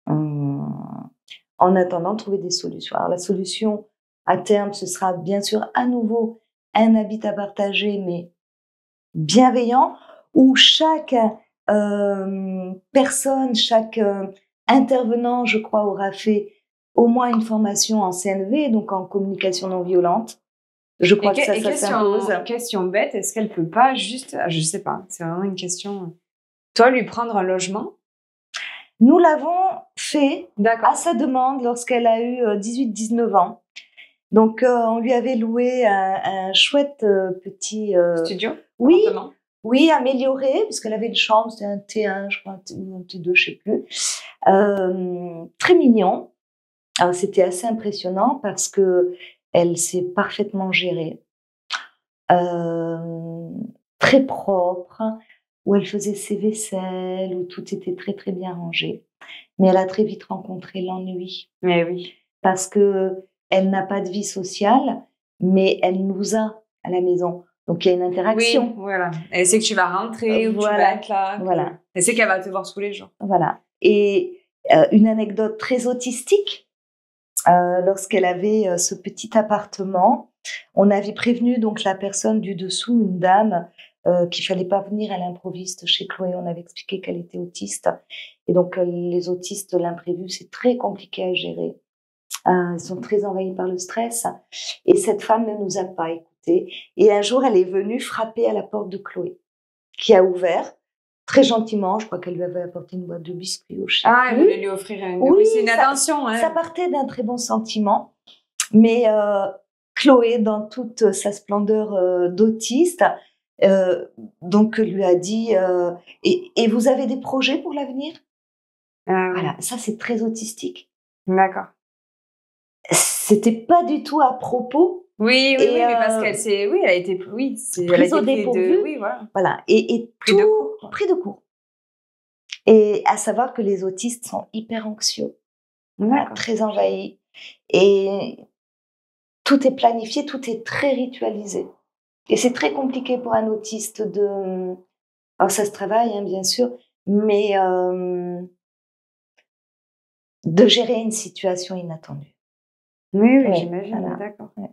en attendant de trouver des solutions. Alors la solution à terme, ce sera bien sûr à nouveau un habitat partagé, mais bienveillant, où chaque personne, chaque intervenant, je crois, aura fait au moins une formation en CNV, donc en communication non violente. Je crois que ça s'impose. Question bête, est-ce qu'elle peut pas juste, je sais pas, c'est vraiment une question, toi, lui prendre un logement? Nous l'avons fait D'accord. à sa demande lorsqu'elle a eu 18-19 ans. Donc, on lui avait loué un chouette petit... Studio? Oui, Appartement. oui, amélioré, puisqu'elle avait une chambre, c'était un T1, je crois, ou un T2, je sais plus. Très mignon. Alors, c'était assez impressionnant parce que elle s'est parfaitement gérée. Très propre, où elle faisait ses vaisselles, où tout était très, très bien rangé. Mais elle a très vite rencontré l'ennui. Mais oui. Parce que elle n'a pas de vie sociale, mais elle nous a à la maison. Donc, il y a une interaction. Oui, voilà. Elle sait que tu vas rentrer ou Voilà, tu vas être là. voilà. Elle sait qu'elle va te voir tous les jours. Voilà. Et une anecdote très autistique, lorsqu'elle avait ce petit appartement, on avait prévenu donc la personne du dessous, une dame, qu'il fallait pas venir à l'improviste chez Chloé. On avait expliqué qu'elle était autiste. Et donc, les autistes, l'imprévu, c'est très compliqué à gérer. Ils sont très envahis par le stress. Et cette femme ne nous a pas écoutés. Et un jour, elle est venue frapper à la porte de Chloé, qui a ouvert très gentiment. Je crois qu'elle lui avait apporté une boîte de biscuits au chien. Ah, elle voulait lui offrir une... Oui, c'est une attention. Hein. Ça partait d'un très bon sentiment. Mais Chloé, dans toute sa splendeur d'autiste, donc lui a dit et vous avez des projets pour l'avenir? Voilà, ça c'est très autistique. D'accord. C'était pas du tout à propos. Oui, mais parce qu'elle s'est, elle a été, prise au dépourvu. Oui, voilà. Voilà, et pris de court. Pris de court. Et à savoir que les autistes sont hyper anxieux, très envahis, et tout est planifié, tout est très ritualisé. Et c'est très compliqué pour un autiste de... Alors ça se travaille, hein, bien sûr, mais de gérer une situation inattendue. Oui, j'imagine, voilà. D'accord. Ouais.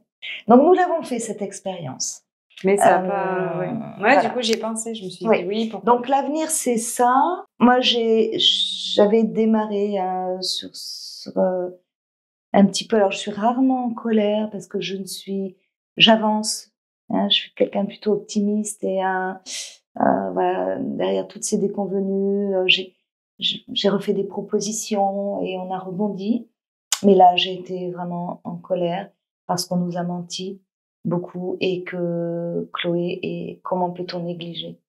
Donc nous l'avons fait, cette expérience. Mais ça n'a pas... Ouais, voilà. Du coup, j'y ai pensé, je me suis dit oui. Pourquoi? Donc l'avenir, c'est ça. Moi, j'avais démarré sur un petit peu... Alors, je suis rarement en colère parce que j'avance. Hein, je suis quelqu'un de plutôt optimiste et voilà, derrière toutes ces déconvenues, j'ai refait des propositions et on a rebondi. Mais là, j'ai été vraiment en colère parce qu'on nous a menti beaucoup et que Chloé, et comment peut-on négliger?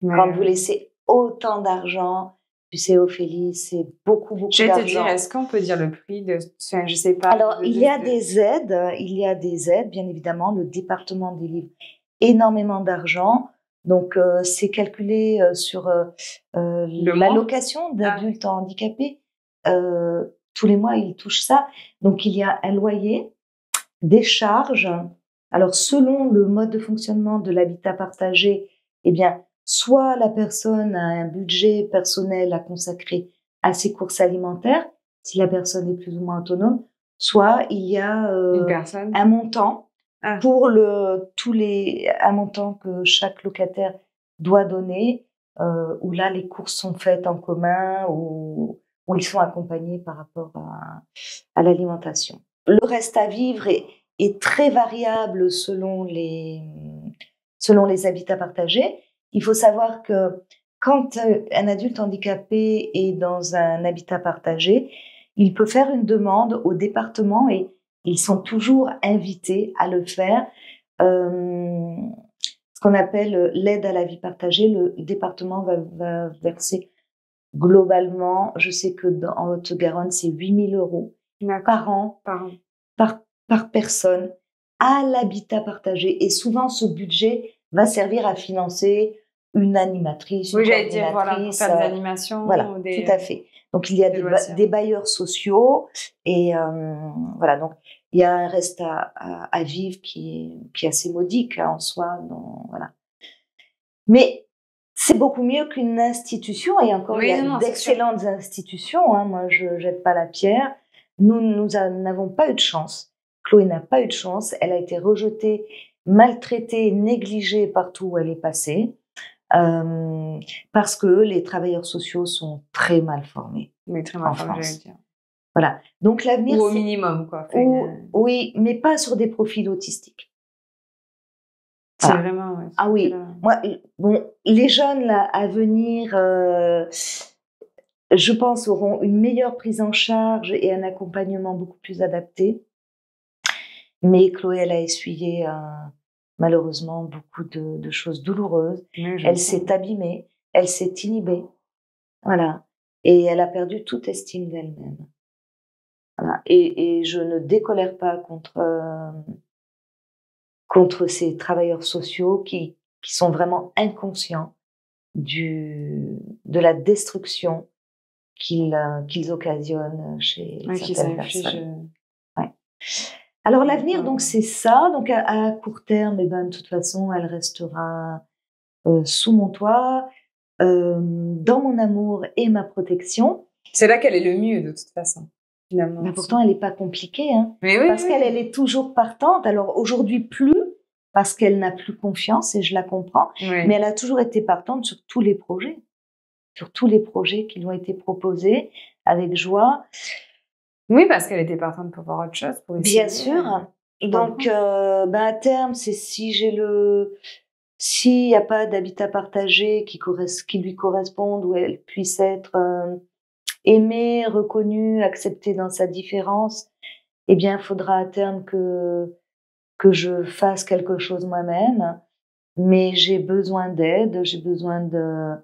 Quand vous laissez autant d'argent, tu sais, Ophélie, c'est beaucoup d'argent. Je vais te dire, est-ce qu'on peut dire le prix de... Enfin, je sais pas. Alors, il y a des aides, bien évidemment. Le département délivre énormément d'argent. Donc, c'est calculé sur l'allocation d'adultes handicapés. Tous les mois, ils touchent ça. Donc, il y a un loyer, des charges. Alors, selon le mode de fonctionnement de l'habitat partagé, eh bien, soit la personne a un budget personnel à consacrer à ses courses alimentaires, si la personne est plus ou moins autonome, soit il y a un montant pour un montant que chaque locataire doit donner, où là, les courses sont faites en commun, où ils sont accompagnés par rapport à l'alimentation. Le reste à vivre est très variable selon les habitats partagés. Il faut savoir que quand un adulte handicapé est dans un habitat partagé, il peut faire une demande au département et ils sont toujours invités à le faire. Ce qu'on appelle l'aide à la vie partagée, le département va verser globalement, je sais que en Haute-Garonne, c'est 8 000 € par an, par personne, à l'habitat partagé. Et souvent, ce budget va servir à financer une animatrice, une coordinatrice. J'allais dire, voilà, pour faire des animations. Voilà, tout à fait. Donc, il y a des bailleurs sociaux et voilà. Donc, il y a un reste à vivre qui est assez modique en soi. Donc, voilà. Mais c'est beaucoup mieux qu'une institution, et encore, Oui, il y a non, d'excellentes institutions, hein. Moi, je ne jette pas la pierre. Nous n'avons pas eu de chance. Chloé n'a pas eu de chance. Elle a été rejetée, maltraitée, négligée partout où elle est passée, parce que les travailleurs sociaux sont très mal formés. Mais très mal en formé, France. j'allais dire. Voilà. Donc l'avenir, Ou au c'est... minimum, quoi. Oui, mais pas sur des profils autistiques. C'est Voilà. vraiment... Ouais, Ah oui, moi, bon, les jeunes là à venir, je pense, auront une meilleure prise en charge et un accompagnement beaucoup plus adapté. Mais Chloé, elle a essuyé malheureusement beaucoup de choses douloureuses. Elle s'est abîmée, elle s'est inhibée, voilà, et elle a perdu toute estime d'elle-même. Voilà. Et je ne décolère pas contre ces travailleurs sociaux qui sont vraiment inconscients de la destruction qu'ils occasionnent chez certaines personnes. Ouais. Alors l'avenir, donc c'est ça. Donc à court terme, eh ben, de toute façon, elle restera sous mon toit, dans mon amour et ma protection. C'est là qu'elle est le mieux, de toute façon, finalement. Mais pourtant, elle n'est pas compliquée, hein, mais oui, parce qu'elle est toujours partante. Alors aujourd'hui, plus, parce qu'elle n'a plus confiance, et je la comprends, mais elle a toujours été partante sur tous les projets. Sur tous les projets qui lui ont été proposés, avec joie. Oui, parce qu'elle était partante pour voir autre chose. Pour essayer. Bien sûr. Donc, à terme, c'est s'il n'y a pas d'habitat partagé qui lui corresponde, où elle puisse être aimée, reconnue, acceptée dans sa différence, eh bien, il faudra à terme que je fasse quelque chose moi-même. Mais j'ai besoin d'aide, j'ai besoin de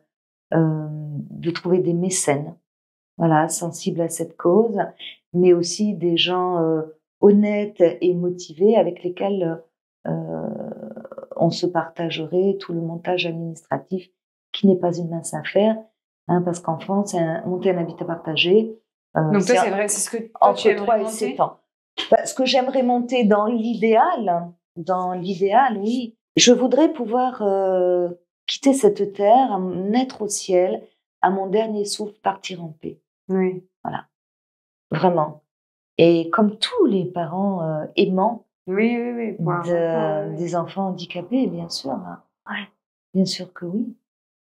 trouver des mécènes, voilà, sensibles à cette cause, mais aussi des gens honnêtes et motivés avec lesquels on se partagerait tout le montage administratif, qui n'est pas une mince affaire, hein, parce qu'en France, monter un habitat partagé, donc toi, c'est vrai, c'est ce que toi, entre 3 et 7 ans. Ce que j'aimerais monter dans l'idéal, oui, je voudrais pouvoir quitter cette terre, naître au ciel, à mon dernier souffle, partir en paix. Oui. Voilà. Vraiment. Et comme tous les parents aimants oui. Des enfants handicapés, bien sûr. Hein. Ouais. Bien sûr que oui.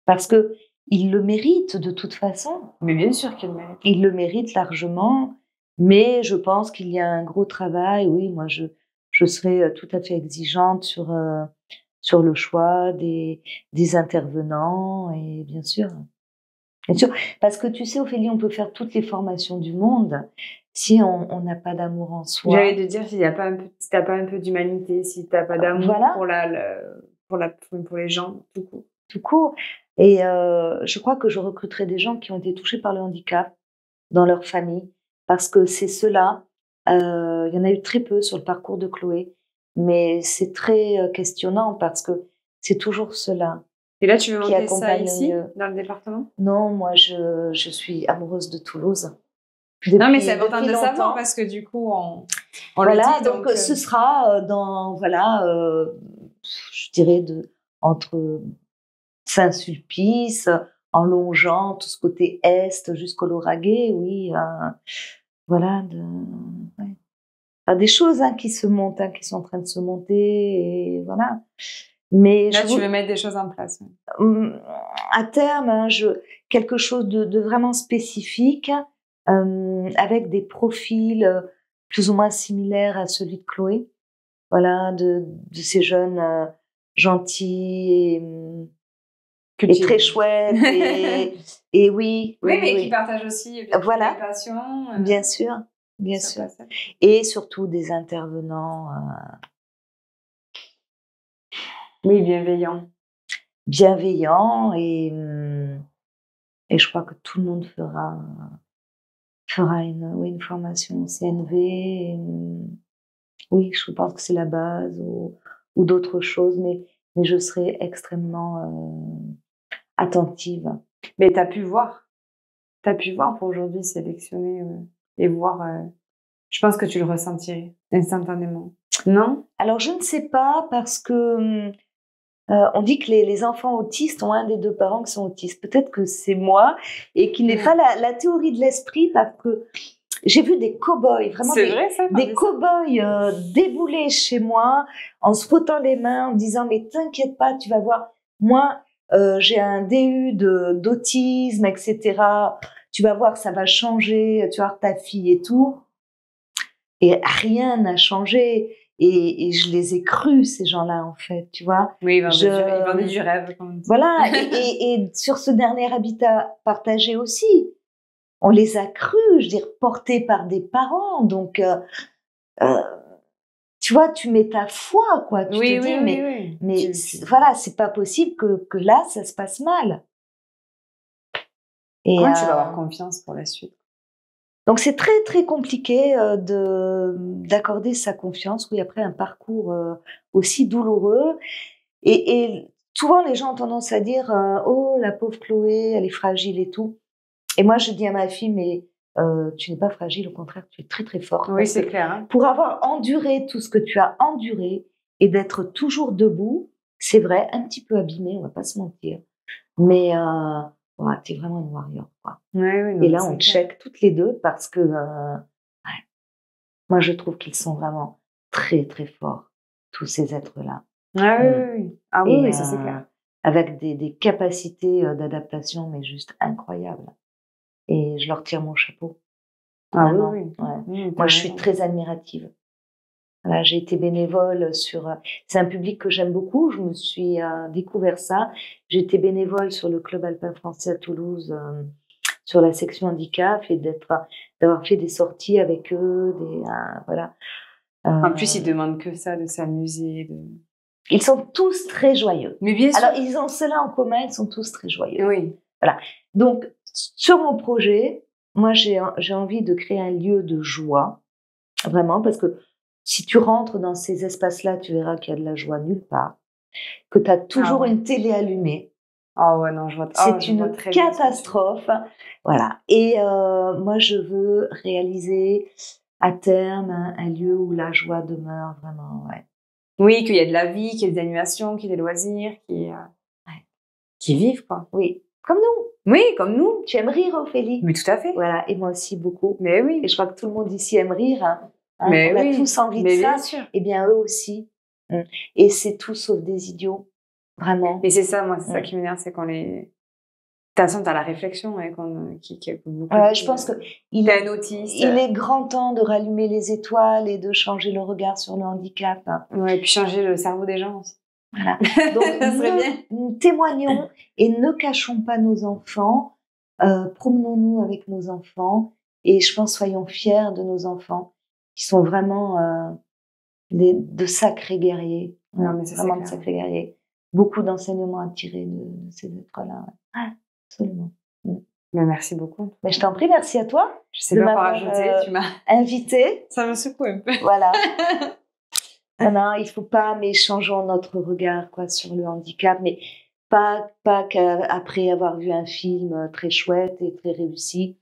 Parce qu'ils le méritent de toute façon. Mais bien sûr qu'ils le méritent. Ils le méritent largement. Mais je pense qu'il y a un gros travail. Oui, moi, je serai tout à fait exigeante sur le choix des intervenants. Et bien sûr. Bien sûr. Parce que tu sais, Ophélie, on peut faire toutes les formations du monde. Si on n'a pas d'amour en soi. J'allais te dire, si t'as pas un peu d'humanité, si t'as pas d'amour pour les gens, tout court. Tout court. Et je crois que je recruterai des gens qui ont été touchés par le handicap dans leur famille, parce que c'est cela. Il y en a eu très peu sur le parcours de Chloé, mais c'est très questionnant parce que c'est toujours cela. Et là, tu veux monter ça ici, dans le département? Non, moi, je suis amoureuse de Toulouse. Non, mais c'est important de le savoir parce que du coup, on voilà, le dit. Donc, ce sera je dirais entre Saint-Sulpice, en longeant tout ce côté est jusqu'au Lauragais, oui. Voilà, des choses qui se montent, qui sont en train de se monter, et voilà. Mais là, tu veux mettre des choses en place. À terme, quelque chose de vraiment spécifique, avec des profils plus ou moins similaires à celui de Chloé. Voilà, de ces jeunes gentils et très chouettes et oui, mais qui partagent aussi des passions. Bien sûr. Et surtout des intervenants bienveillants et je crois que tout le monde fera une formation CNV. Oui, je pense que c'est la base ou d'autres choses, mais je serai extrêmement attentive. Mais tu as pu voir pour aujourd'hui sélectionner et voir. Je pense que tu le ressentirais instantanément. Non? Alors, je ne sais pas parce que On dit que les enfants autistes ont un des deux parents qui sont autistes. Peut-être que c'est moi et qui n'est pas la théorie de l'esprit, parce que j'ai vu des cow-boys, vraiment des cow-boys débouler chez moi en se frottant les mains, en me disant mais t'inquiète pas, tu vas voir, moi j'ai un DU d'autisme, etc. Tu vas voir, ça va changer, tu vas voir ta fille et tout. Et rien n'a changé. Et je les ai crus, ces gens-là, en fait, tu vois. Oui, ils vendaient du rêve. Voilà, et sur ce dernier habitat partagé aussi, on les a crus, je veux dire, portés par des parents. Donc, tu vois, tu mets ta foi, quoi. Tu te dis, mais voilà, c'est pas possible que là, ça se passe mal. Et comment tu vas avoir confiance pour la suite? Donc, c'est très, très compliqué d'accorder sa confiance, oui, après un parcours aussi douloureux. Et souvent, les gens ont tendance à dire « Oh, la pauvre Chloé, elle est fragile et tout ». Et moi, je dis à ma fille « Mais tu n'es pas fragile, au contraire, tu es très, très forte. » Oui, c'est clair. Hein. Pour avoir enduré tout ce que tu as enduré et d'être toujours debout, c'est vrai, un petit peu abîmée, on va pas se mentir. Mais... ouais, t'es vraiment une warrior, quoi. Non, et là, on check toutes les deux parce que moi, je trouve qu'ils sont vraiment très, très forts, tous ces êtres-là. Oui, ça c'est clair. Avec des capacités d'adaptation, mais juste incroyables. Et je leur tire mon chapeau. Vraiment. Moi, je suis très admirative. Voilà, j'ai été bénévole c'est un public que j'aime beaucoup, je me suis découvert ça. J'ai été bénévole sur le Club Alpin Français à Toulouse, sur la section handicap, et d'avoir fait des sorties avec eux, voilà. En plus, ils demandent que ça, de s'amuser. Ils sont tous très joyeux. Mais bien sûr. Alors, ils ont cela en commun, ils sont tous très joyeux. Oui. Voilà. Donc, sur mon projet, moi, j'ai envie de créer un lieu de joie, vraiment, parce que si tu rentres dans ces espaces-là, tu verras qu'il y a de la joie nulle part, que tu as toujours une télé allumée. Non, je vois. C'est une catastrophe. Voilà. Et moi, je veux réaliser à terme un lieu où la joie demeure vraiment. Ouais. Oui, qu'il y a de la vie, qu'il y ait des animations, qu'il y ait des loisirs, qui vivent, quoi. Oui, comme nous. Oui, comme nous. Tu aimes rire, Ophélie? Mais tout à fait. Voilà, et moi aussi beaucoup. Mais oui. Et je crois que tout le monde ici aime rire. Hein. Mais on a tous envie de ça. Bien sûr. Et bien, eux aussi. Et c'est tout sauf des idiots. Vraiment. Et c'est ça, moi, c'est ça qui m'énerve, c'est quand les... T'as la réflexion, ouais, qui beaucoup. Je pense qu'il est un autiste. Il est grand temps de rallumer les étoiles et de changer le regard sur le handicap. Ouais, et puis changer le cerveau des gens aussi. Voilà. Donc, ça serait bien. Nous témoignons et ne cachons pas nos enfants. Promenons-nous avec nos enfants. Et je pense, soyons fiers de nos enfants, qui sont vraiment de sacrés guerriers. Non, mais c'est vraiment de sacrés guerriers. Beaucoup d'enseignements à tirer de ces êtres-là. Ouais. Absolument. Mais merci beaucoup. Mais je t'en prie, merci à toi. Je sais pas quoi rajouter, tu m'as invité. Ça me secoue un peu. Voilà. Non, il faut pas, mais changeons notre regard sur le handicap, mais pas qu'après avoir vu un film très chouette et très réussi.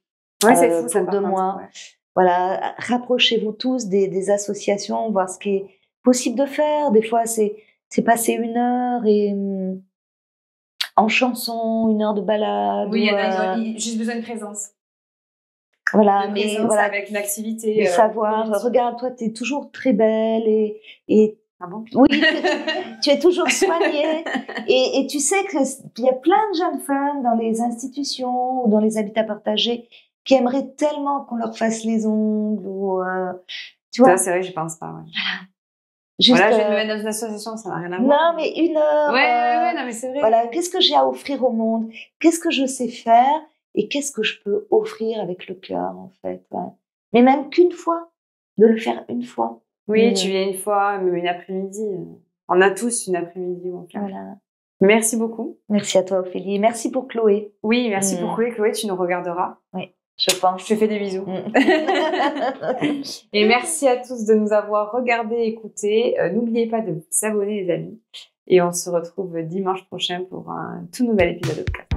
Ouais, c'est fou, ça, de moi. Ouais. Voilà, rapprochez-vous tous des associations, voir ce qui est possible de faire. Des fois, c'est passer 1 heure et en chanson, 1 heure de balade. Oui, ils ont juste besoin de présence. Voilà, mais voilà, avec une activité. De savoir, regarde, toi, tu es toujours très belle et ah bon? Oui, tu es toujours soignée. Et tu sais qu'il y a plein de jeunes femmes dans les institutions ou dans les habitats partagés qui aimeraient tellement qu'on leur fasse les ongles ou tu vois. Ça, c'est vrai, je pense pas. Ouais. Juste, voilà, je vais me mettre dans une association, ça n'a rien à voir. Non, mais 1 heure. Ouais, non, mais c'est vrai. Voilà, qu'est-ce que j'ai à offrir au monde? Qu'est-ce que je sais faire? Et qu'est-ce que je peux offrir avec le cœur, en fait. Ouais. Mais même qu'une fois, de le faire 1 fois. Oui, tu viens 1 fois, même une après-midi. On a tous une après-midi. Voilà. Merci beaucoup. Merci à toi, Ophélie. Merci pour Chloé. Oui, merci pour Chloé. Chloé, tu nous regarderas. Oui, je pense. Je te fais des bisous. Et merci à tous de nous avoir regardés, écoutés. N'oubliez pas de vous abonner, les amis. Et on se retrouve dimanche prochain pour un tout nouvel épisode de podcast.